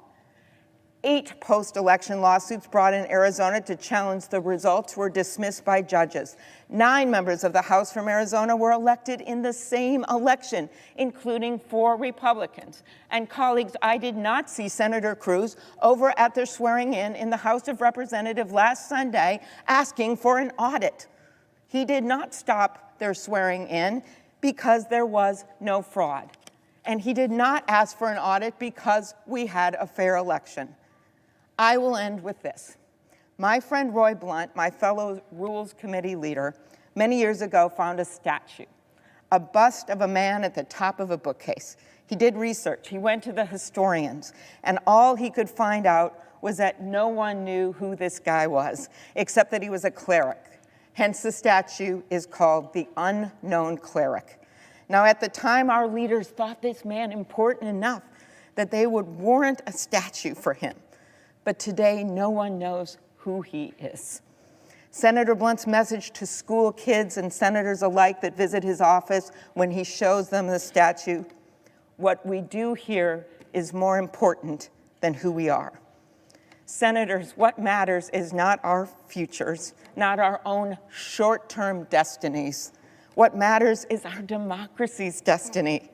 8 post-election lawsuits brought in Arizona to challenge the results were dismissed by judges. 9 members of the House from Arizona were elected in the same election, including 4 Republicans. And colleagues, I did not see Senator Cruz over at their swearing-in in the House of Representatives last Sunday asking for an audit. He did not stop their swearing-in because there was no fraud. And he did not ask for an audit because we had a fair election. I will end with this. My friend Roy Blunt, my fellow Rules Committee leader, many years ago found a statue, a bust of a man at the top of a bookcase. He did research. He went to the historians, and all he could find out was that no one knew who this guy was, except that he was a cleric. Hence, the statue is called the Unknown Cleric. Now, at the time, our leaders thought this man important enough that they would warrant a statue for him. But today, no one knows who he is. Senator Blunt's message to school kids and senators alike that visit his office when he shows them the statue, what we do here is more important than who we are. Senators, what matters is not our futures, not our own short-term destinies. What matters is our democracy's destiny.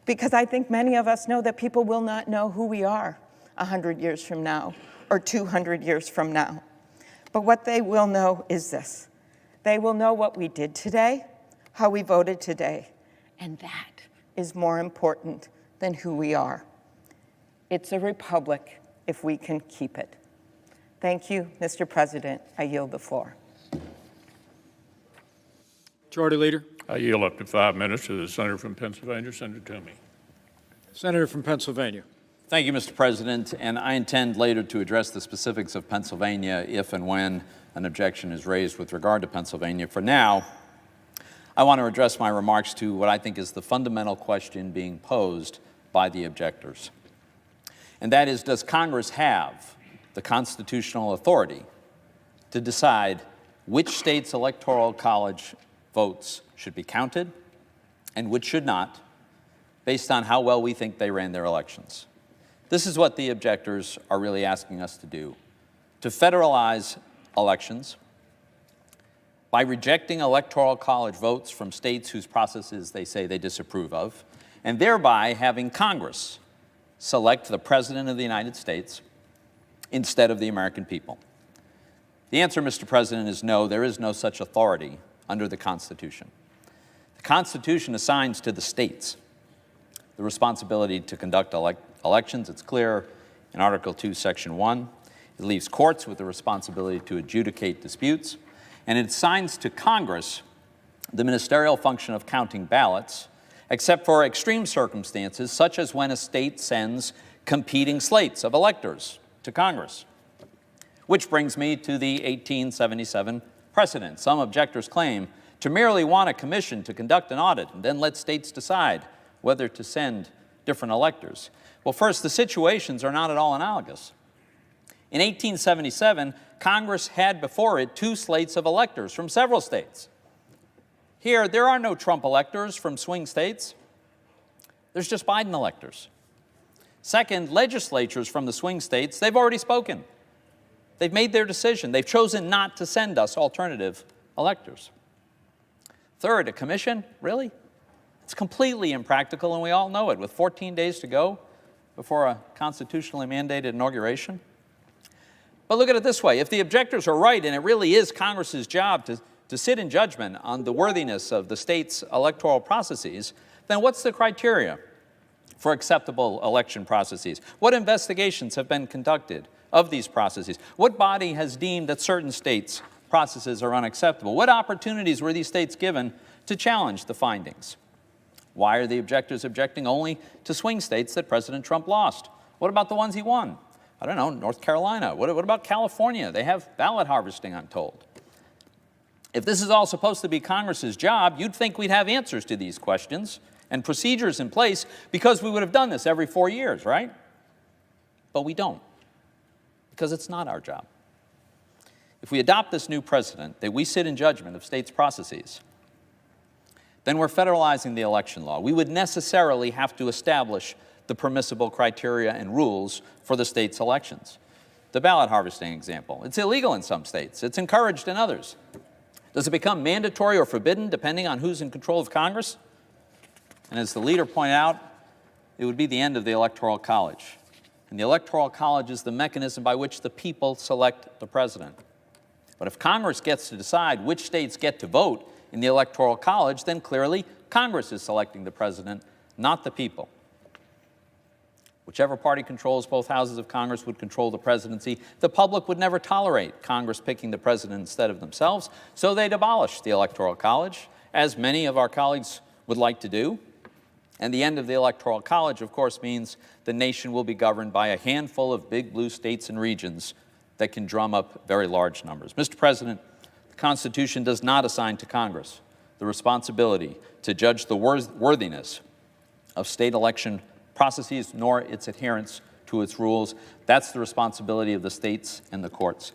Because I think many of us know that people will not know who we are 100 years from now or 200 years from now. But what they will know is this. They will know what we did today, how we voted today, and that is more important than who we are. It's a republic if we can keep it. Thank you, Mr. President. I yield the floor. Majority Leader. I yield up to 5 minutes to the senator from Pennsylvania, Senator Toomey. Senator from Pennsylvania. Thank you, Mr. President, and I intend later to address the specifics of Pennsylvania if and when an objection is raised with regard to Pennsylvania. For now, I want to address my remarks to what I think is the fundamental question being posed by the objectors. And that is, does Congress have the constitutional authority to decide which states' electoral college votes should be counted and which should not, based on how well we think they ran their elections? This is what the objectors are really asking us to do, to federalize elections by rejecting electoral college votes from states whose processes they say they disapprove of, and thereby having Congress select the President of the United States instead of the American people. The answer, Mr. President, is no, there is no such authority under the Constitution. The Constitution assigns to the states the responsibility to conduct elections. It's clear in Article 2, Section 1. It leaves courts with the responsibility to adjudicate disputes, and it assigns to Congress the ministerial function of counting ballots, except for extreme circumstances, such as when a state sends competing slates of electors to Congress. Which brings me to the 1877 precedent. Some objectors claim to merely want a commission to conduct an audit and then let states decide whether to send different electors. Well, first, the situations are not at all analogous. In 1877, Congress had before it 2 slates of electors from several states. Here, there are no Trump electors from swing states. There's just Biden electors. Second, legislatures from the swing states, they've already spoken. They've made their decision. They've chosen not to send us alternative electors. Third, a commission? Really? It's completely impractical, and we all know it, with 14 days to go before a constitutionally mandated inauguration. But look at it this way. If the objectors are right, and it really is Congress's job to sit in judgment on the worthiness of the state's electoral processes, then what's the criteria for acceptable election processes? What investigations have been conducted of these processes? What body has deemed that certain states' processes are unacceptable? What opportunities were these states given to challenge the findings? Why are the objectors objecting only to swing states that President Trump lost? What about the ones he won? I don't know, North Carolina. What about California? They have ballot harvesting, I'm told. If this is all supposed to be Congress's job, you'd think we'd have answers to these questions and procedures in place, because we would have done this every 4 years, right? But we don't, because it's not our job. If we adopt this new precedent that we sit in judgment of states' processes, then we're federalizing the election law. We would necessarily have to establish the permissible criteria and rules for the state's elections. The ballot harvesting example, it's illegal in some states. It's encouraged in others. Does it become mandatory or forbidden depending on who's in control of Congress? And as the leader pointed out, it would be the end of the Electoral College. And the Electoral College is the mechanism by which the people select the president. But if Congress gets to decide which states get to vote in the Electoral College, then clearly Congress is selecting the president, not the people. Whichever party controls both houses of Congress would control the presidency. The public would never tolerate Congress picking the president instead of themselves, so they'd abolish the Electoral College, as many of our colleagues would like to do. And the end of the Electoral College, of course, means the nation will be governed by a handful of big blue states and regions that can drum up very large numbers. Mr. President, the Constitution does not assign to Congress the responsibility to judge the worthiness of state election processes, nor its adherence to its rules. That's the responsibility of the states and the courts.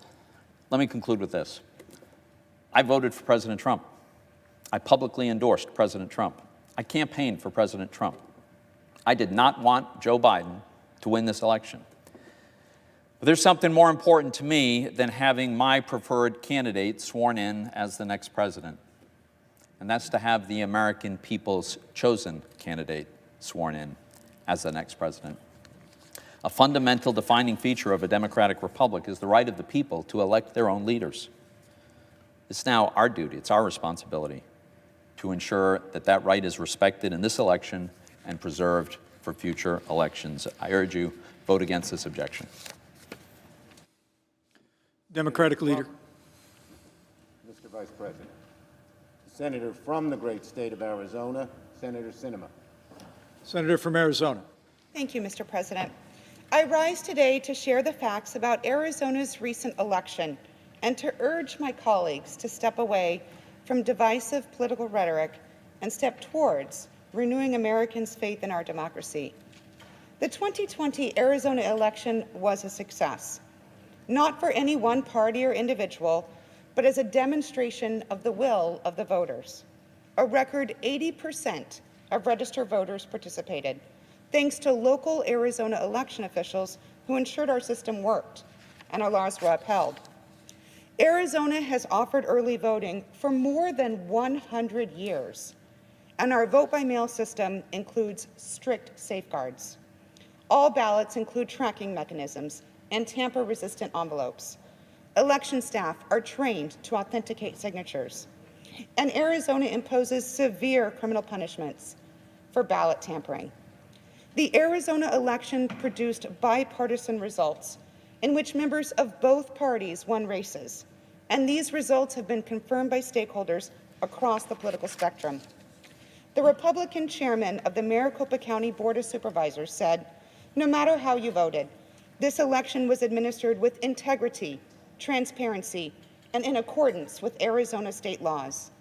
Let me conclude with this. I voted for President Trump. I publicly endorsed President Trump. I campaigned for President Trump. I did not want Joe Biden to win this election. But there's something more important to me than having my preferred candidate sworn in as the next president, and that's to have the American people's chosen candidate sworn in as the next president. A fundamental defining feature of a democratic republic is the right of the people to elect their own leaders. It's now our duty, it's our responsibility to ensure that that right is respected in this election and preserved for future elections. I urge you, vote against this objection. Democratic Leader. Mr. Vice President. The Senator from the great state of Arizona, Senator Sinema. Senator from Arizona. Thank you, Mr. President. I rise today to share the facts about Arizona's recent election and to urge my colleagues to step away from divisive political rhetoric and step towards renewing Americans' faith in our democracy. The 2020 Arizona election was a success, not for any one party or individual, but as a demonstration of the will of the voters. A record 80% of registered voters participated, thanks to local Arizona election officials who ensured our system worked and our laws were upheld. Arizona has offered early voting for more than 100 years, and our vote-by-mail system includes strict safeguards. All ballots include tracking mechanisms and tamper-resistant envelopes. Election staff are trained to authenticate signatures, and Arizona imposes severe criminal punishments for ballot tampering. The Arizona election produced bipartisan results in which members of both parties won races, and these results have been confirmed by stakeholders across the political spectrum. The Republican chairman of the Maricopa County Board of Supervisors said, "No matter how you voted, this election was administered with integrity, transparency, and in accordance with Arizona state laws."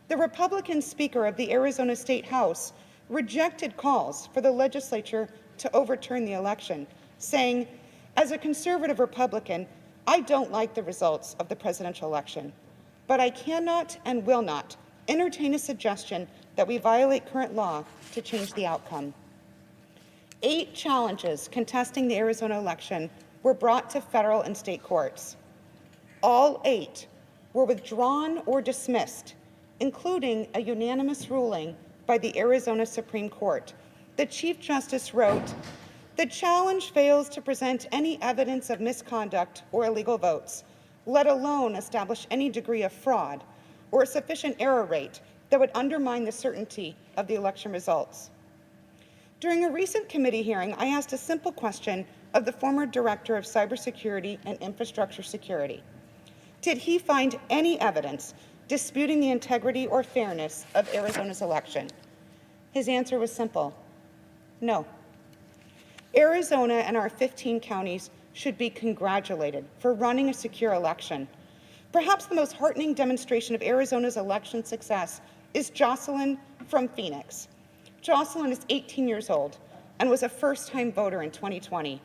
The Republican Speaker of the Arizona State House rejected calls for the legislature to overturn the election, saying, "As a conservative Republican, I don't like the results of the presidential election, but I cannot and will not entertain a suggestion that we violate current law to change the outcome." 8 challenges contesting the Arizona election were brought to federal and state courts. All 8 were withdrawn or dismissed, including a unanimous ruling by the Arizona Supreme Court. The Chief Justice wrote, "The challenge fails to present any evidence of misconduct or illegal votes, let alone establish any degree of fraud or a sufficient error rate that would undermine the certainty of the election results." During a recent committee hearing, I asked a simple question of the former Director of Cybersecurity and Infrastructure Security. Did he find any evidence disputing the integrity or fairness of Arizona's election? His answer was simple: no. Arizona and our 15 counties should be congratulated for running a secure election. Perhaps the most heartening demonstration of Arizona's election success is Jocelyn from Phoenix. Jocelyn is 18 years old and was a first-time voter in 2020.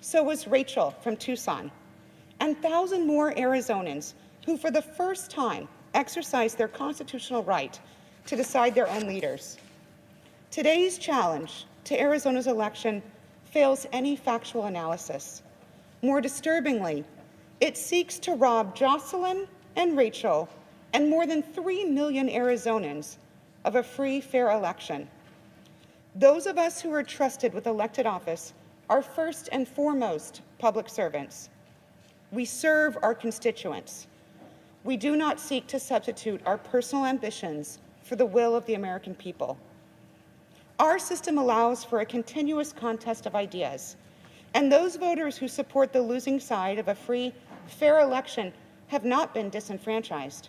So was Rachel from Tucson, and 1,000 more Arizonans who for the first time exercised their constitutional right to decide their own leaders. Today's challenge to Arizona's election fails any factual analysis. More disturbingly, it seeks to rob Jocelyn and Rachel and more than 3 million Arizonans of a free, fair election. Those of us who are trusted with elected office are first and foremost public servants. We serve our constituents. We do not seek to substitute our personal ambitions for the will of the American people. Our system allows for a continuous contest of ideas, and those voters who support the losing side of a free, fair election have not been disenfranchised.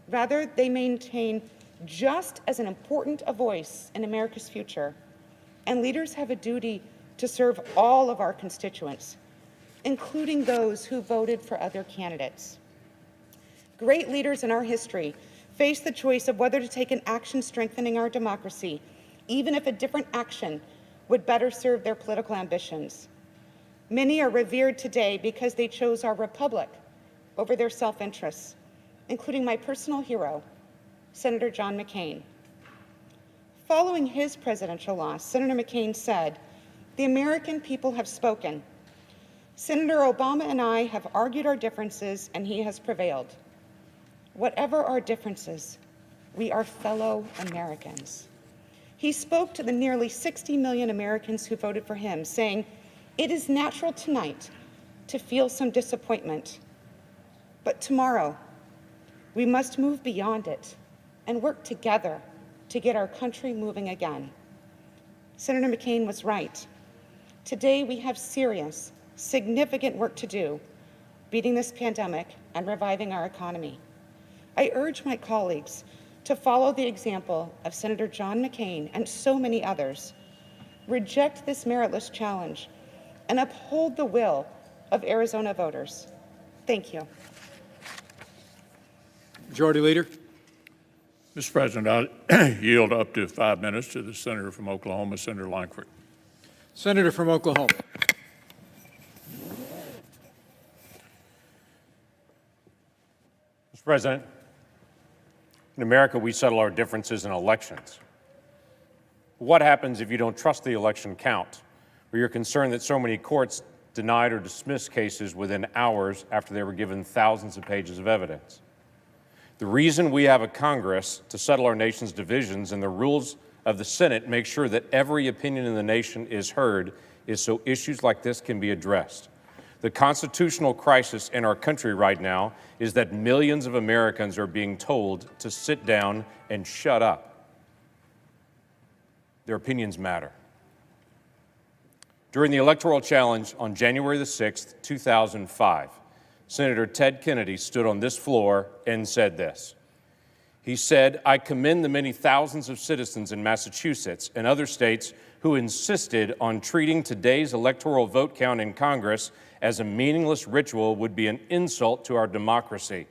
Rather, they maintain just as an important a voice in America's future, and leaders have a duty to serve all of our constituents, including those who voted for other candidates. Great leaders in our history face the choice of whether to take an action strengthening our democracy, even if a different action would better serve their political ambitions. Many are revered today because they chose our republic over their self-interests, including my personal hero, Senator John McCain. Following his presidential loss, Senator McCain said, "The American people have spoken. Senator Obama and I have argued our differences, and he has prevailed. Whatever our differences, we are fellow Americans." He spoke to the nearly 60 million Americans who voted for him, saying, "It is natural tonight to feel some disappointment, but tomorrow we must move beyond it and work together to get our country moving again. Senator McCain was right. Today we have serious, significant work to do, beating this pandemic and reviving our economy. I urge my colleagues to follow the example of Senator John McCain and so many others. Reject this meritless challenge and uphold the will of Arizona voters. Thank you. Majority Leader. Mr. President, I'll yield up to 5 minutes to the Senator from Oklahoma, Senator Lankford. Senator from Oklahoma. Mr. President, in America, we settle our differences in elections. What happens if you don't trust the election count, or you're concerned that so many courts denied or dismissed cases within hours after they were given thousands of pages of evidence? The reason we have a Congress to settle our nation's divisions and the rules of the Senate make sure that every opinion in the nation is heard is so issues like this can be addressed. The constitutional crisis in our country right now is that millions of Americans are being told to sit down and shut up. Their opinions matter. During the electoral challenge on January the 6th, 2005, Senator Ted Kennedy stood on this floor and said this. He said, "I commend the many thousands of citizens in Massachusetts and other states who insisted on treating today's electoral vote count in Congress as a meaningless ritual would be an insult to our democracy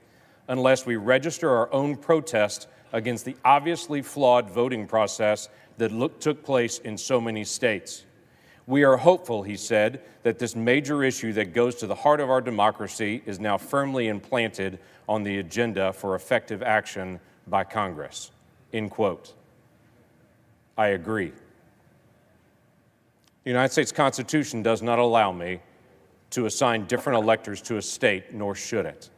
unless we register our own protest against the obviously flawed voting process that took place in so many states. We are hopeful," he said, "that this major issue that goes to the heart of our democracy is now firmly implanted on the agenda for effective action by Congress." End quote. I agree. The United States Constitution does not allow me to assign different electors to a state, nor should it.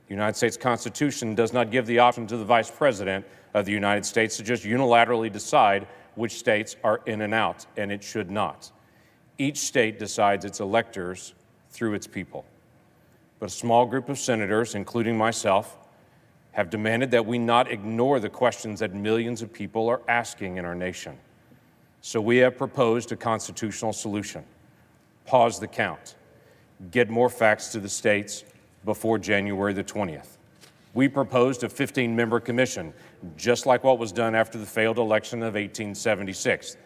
The United States Constitution does not give the option to the Vice President of the United States to just unilaterally decide which states are in and out, and it should not. Each state decides its electors through its people. But a small group of senators, including myself, have demanded that we not ignore the questions that millions of people are asking in our nation. So we have proposed a constitutional solution. Pause the count. Get more facts to the states before January the 20th. We proposed a 15-member commission, just like what was done after the failed election of 1876.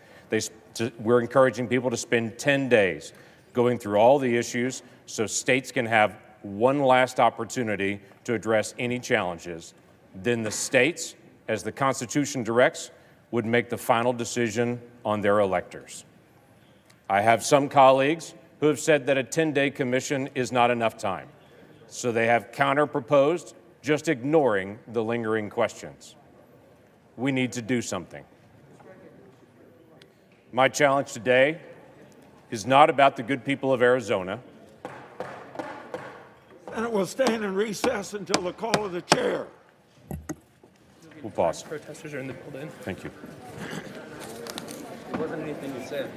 We're encouraging people to spend 10 days going through all the issues so states can have one last opportunity to address any challenges. Then the states, as the Constitution directs, would make the final decision on their electors. I have some colleagues who have said that a 10-day commission is not enough time, so they have counter-proposed, just ignoring the lingering questions. We need to do something. My challenge today is not about the good people of Arizona. And it will stand in recess until the call of the chair. We'll pause. Protesters are in the building. Thank you. There wasn't anything you said.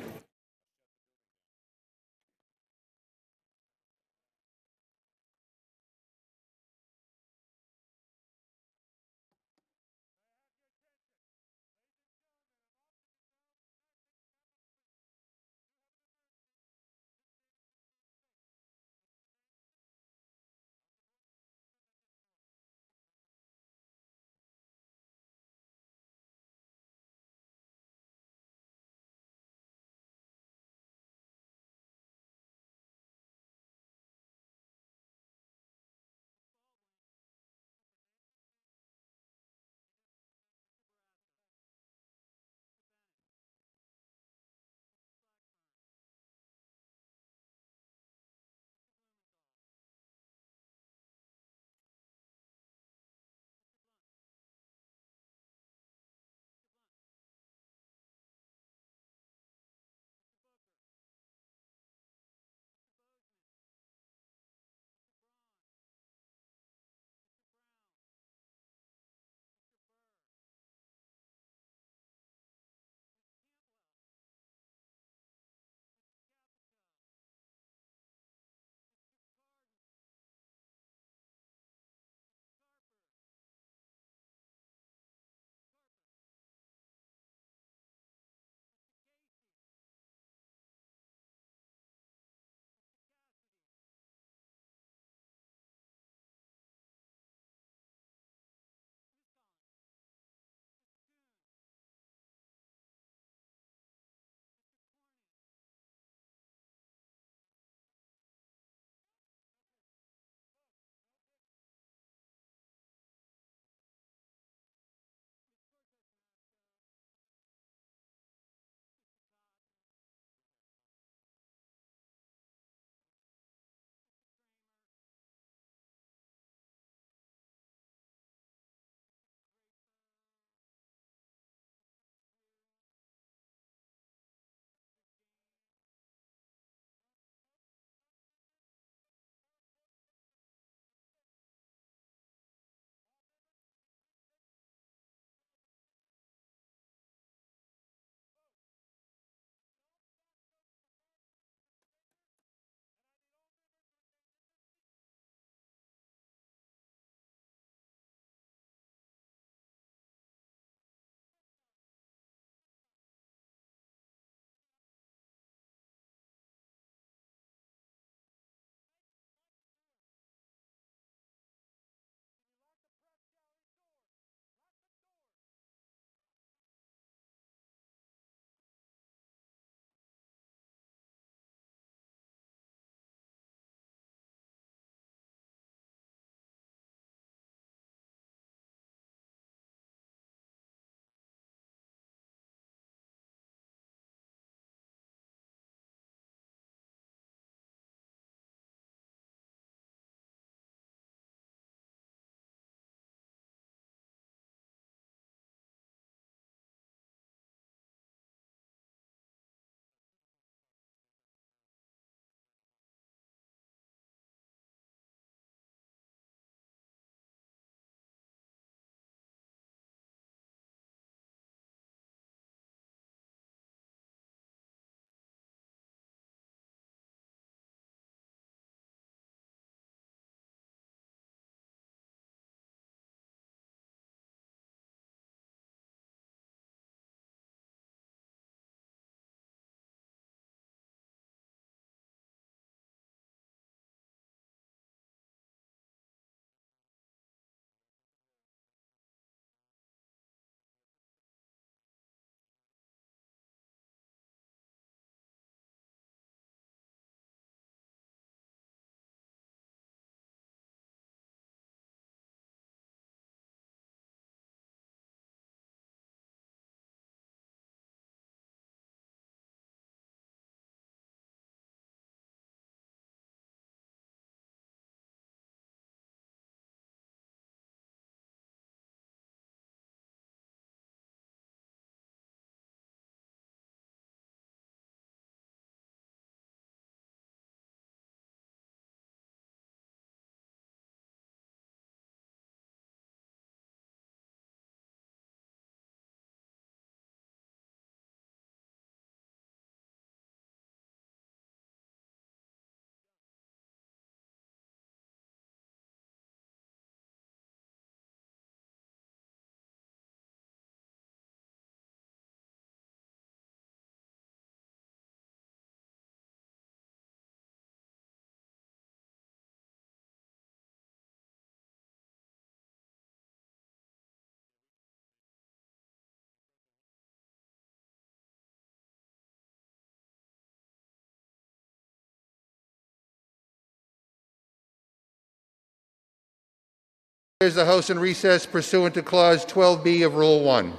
There's the House in recess pursuant to Clause 12B of Rule 1.